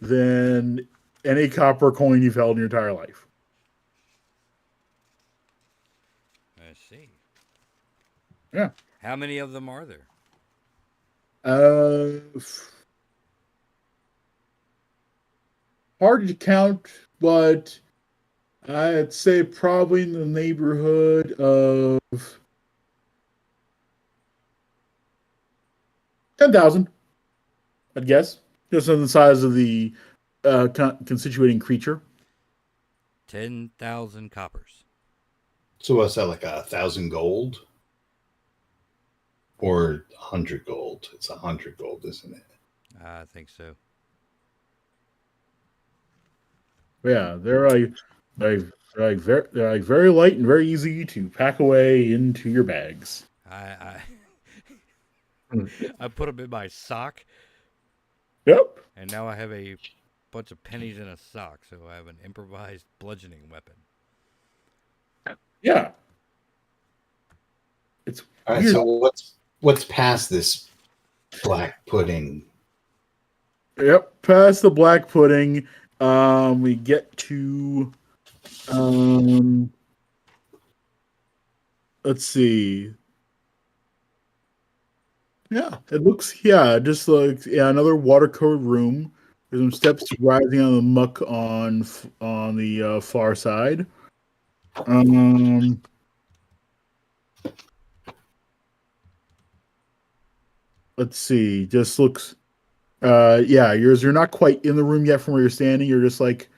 than any copper coin you've held in your entire life. I see. Yeah. How many of them are there? Hard to count, but I'd say probably in the neighborhood of 10,000. I'd guess, just on the size of the constituting creature. 10,000 coppers. So what's that, like 1,000 gold? Or 100 gold? It's 100 gold, isn't it? I think so. Yeah, they're very light and very easy to pack away into your bags. I put them in my sock. Yep. And now I have a bunch of pennies in a sock, so I have an improvised bludgeoning weapon. Yeah. It's all right. weird. So what's past this black pudding? Yep, past the black pudding, we get to let's see. Yeah, it looks just like another water-covered room. There's some steps rising on the muck on the far side. Let's see. Just looks. You're not quite in the room yet from where you're standing. You're just like,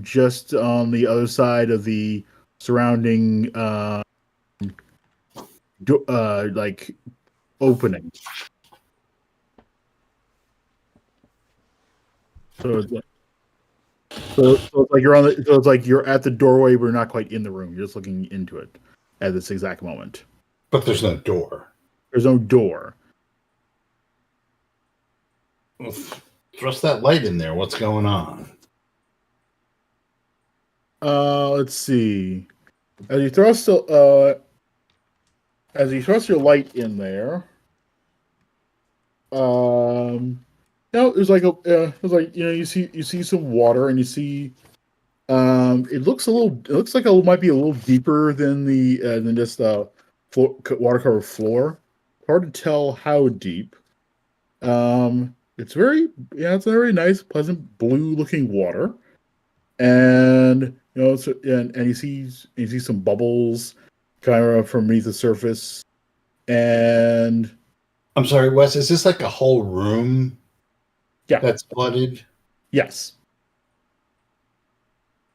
just on the other side of the surrounding, like opening. So it's like you're at the doorway, but you're not quite in the room. You're just looking into it at this exact moment. But there's no door. There's no door. Well, thrust that light in there. What's going on? Let's see. As you thrust your light in there, there's like there's like you see some water and you see it looks like it might be a little deeper than the than just water covered floor. Hard to tell how deep. It's it's a very nice, pleasant blue looking water, and and you see some bubbles kind of from beneath the surface, and I'm sorry, Wes. Is this like a whole room yeah, that's flooded? yes.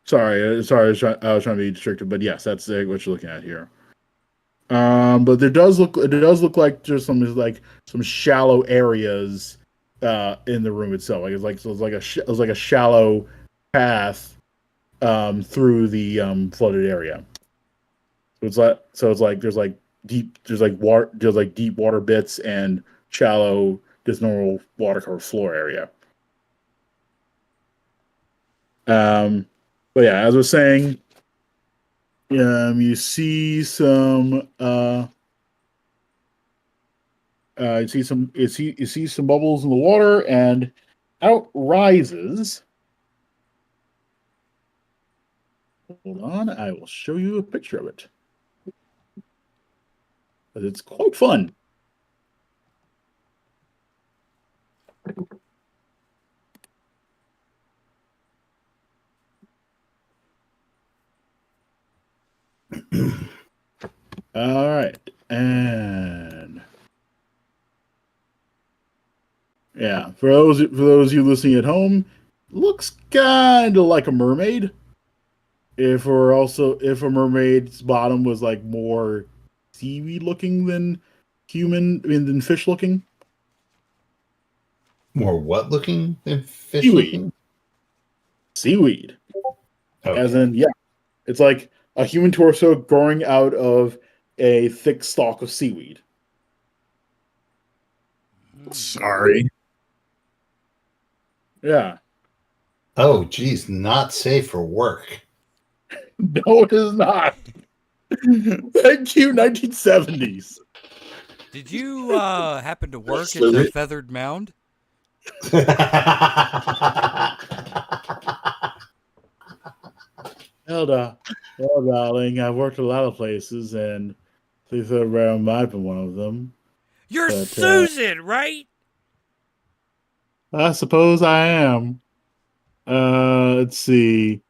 Sorry, I was trying to be distracted, but yes, that's what you're looking at here. But it does look like there's some shallow areas in the room itself. It's like a shallow path through the flooded area. It's like there's like deep water bits and shallow just normal water covered floor area. But yeah, as I was saying, you see some you see some bubbles in the water, and out rises. Hold on, I will show you a picture of it. But it's quite fun. All right, and yeah, for those of you listening at home, looks kind of like a mermaid. If a mermaid's bottom was like more seaweed looking than than fish looking. More what looking than fish Seaweed. looking? Seaweed. Okay. As in, yeah, it's like a human torso growing out of a thick stalk of seaweed. Sorry. Yeah. Oh, geez, not safe for work. No, it is not. Thank you, 1970s. Did you happen to work at the Feathered Mound? Well, darling, I've worked a lot of places, and please around might be one of them. You're But, Susan, right? I suppose I am. Let's see.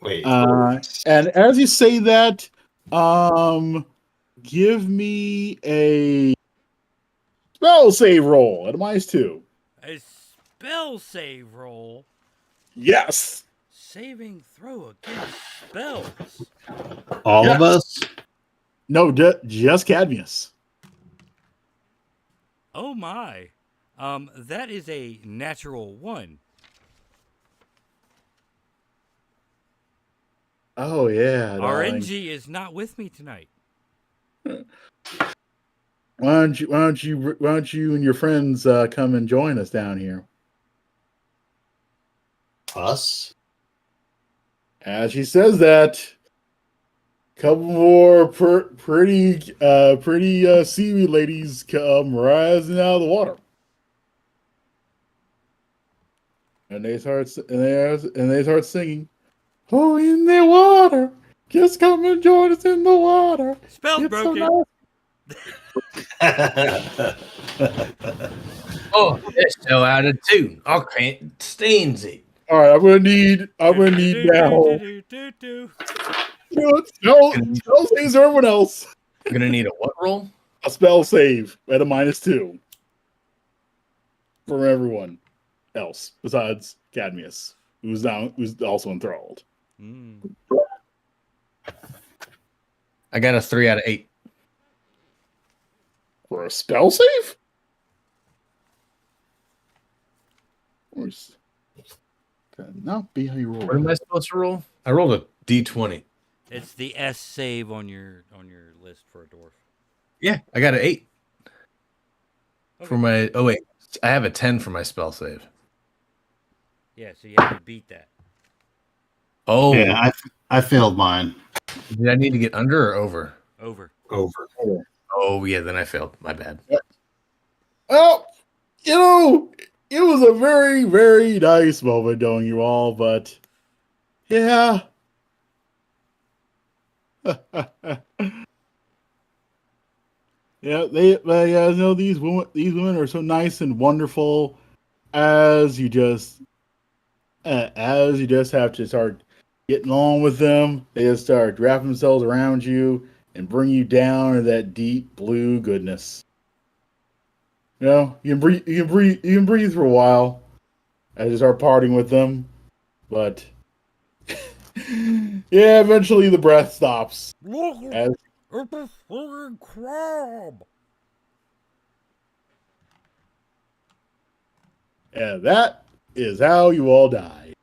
Wait. And as you say that, give me a spell save roll at -2. A spell save roll. Yes. Saving throw against spells. All of us? No, just Cadmius. Oh my. That is a natural 1. Oh yeah, darling. RNG is not with me tonight. Why don't you and your friends come and join us down here? Us? As she says that, couple more pretty seaweed ladies come rising out of the water, and they start singing, "Oh, in the water, just come and join us in the water." Spell It's so broken. nice. Oh, that's so out of tune. I can't stand it. All right, I'm gonna need now. Spell saves everyone else. I'm gonna need a what roll? A spell save at a -2 from everyone else besides Cadmius, who's also enthralled. I got a 3 out of 8. For a spell save? Could not be how you roll. What am I supposed to roll? I rolled a D20. It's the S save on your list for a dwarf. Yeah, I got an 8 Okay. for my. Oh wait, I have a 10 for my spell save. Yeah, so you have to beat that. Oh, Yeah, I failed mine. did I need to get under or over? Over. Over. Oh, yeah, then I failed. My bad. Oh, it was a very, very nice moment knowing you all, but yeah. Yeah, these women are so nice and wonderful as you just have to start getting on with them. They just start wrapping themselves around you and bring you down to that deep blue goodness. You can breathe for a while as you start parting with them, but yeah, eventually the breath stops. As It's a freaking crab. and that is how you all die.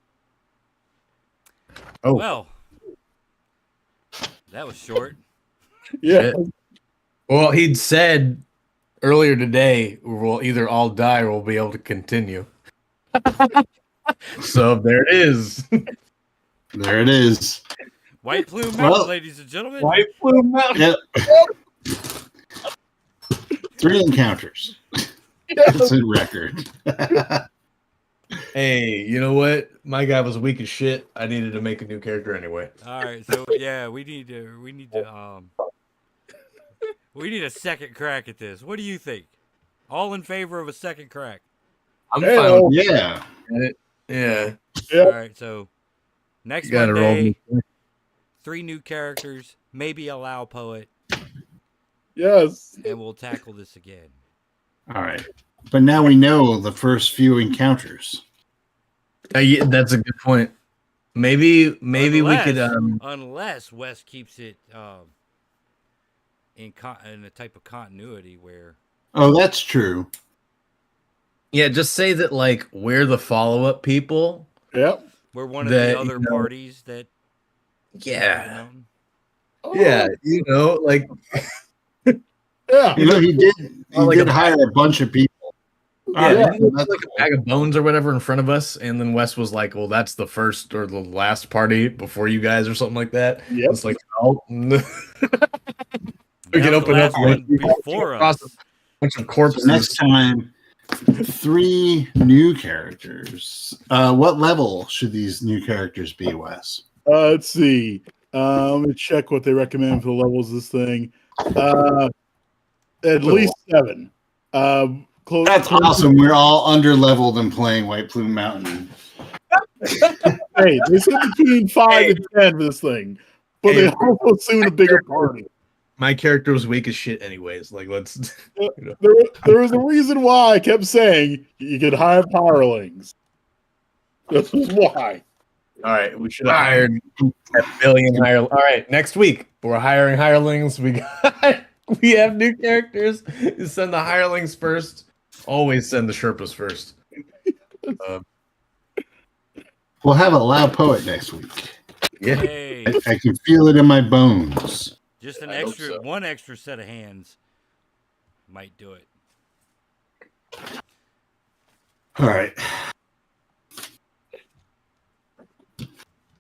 Oh, Well, that was short. Yeah. shit. Well, he'd said earlier today, we'll either all die or we'll be able to continue. So there it is. There it is. White Plume Mountain, Well- ladies and gentlemen. White Plume Mountain. Yep. 3 encounters. That's a record. Hey, you know what? My guy was weak as shit. I needed to make a new character anyway. All right, so yeah, we need a second crack at this. What do you think? All in favor of a second crack? I'm Hey, fine with Yeah. it. Yeah. Yep. All right, so next You gotta roll. Monday, 3 new characters, maybe allow poet, Yes. and we'll tackle this again. All right. But now we know the first few encounters. Yeah, that's a good point. Maybe we could. Unless Wes keeps it in a type of continuity where Oh, that's true. Yeah, just say that like we're the follow-up people. Yep. we're one of That, the you other know- parties that Yeah. Oh, Yeah, you know, like Yeah. You know, he did like did a- hire a bunch of people. All yeah, right. didn't it look like a bag of bones or whatever in front of us, and then Wes was like, "Well, that's the first or the last party before you guys," or something like that. Yep. It's like, oh, we that can was the open up last one like, before across us. bunch of So corpses. next time, 3 new characters. What level should these new characters be, Wes? Let's see. Let me check what they recommend for the levels of this thing. At least 7. Close. That's awesome. We're all under leveled and playing White Plume Mountain. Hey, they said between 5 and 10 for this thing, but Hey, they also assumed a bigger party. My character was weak as shit, anyways. Like, let's. There was a reason why I kept saying you could hire powerlings. This was why. All right, we should have hired a billion hire. All right, next week we're hiring hirelings. We have new characters. You send the hirelings first. Always send the Sherpas first. We'll have a loud poet next week. Yeah. Hey, I can feel it in my bones. just I hope so. one extra set of hands might do it. All right.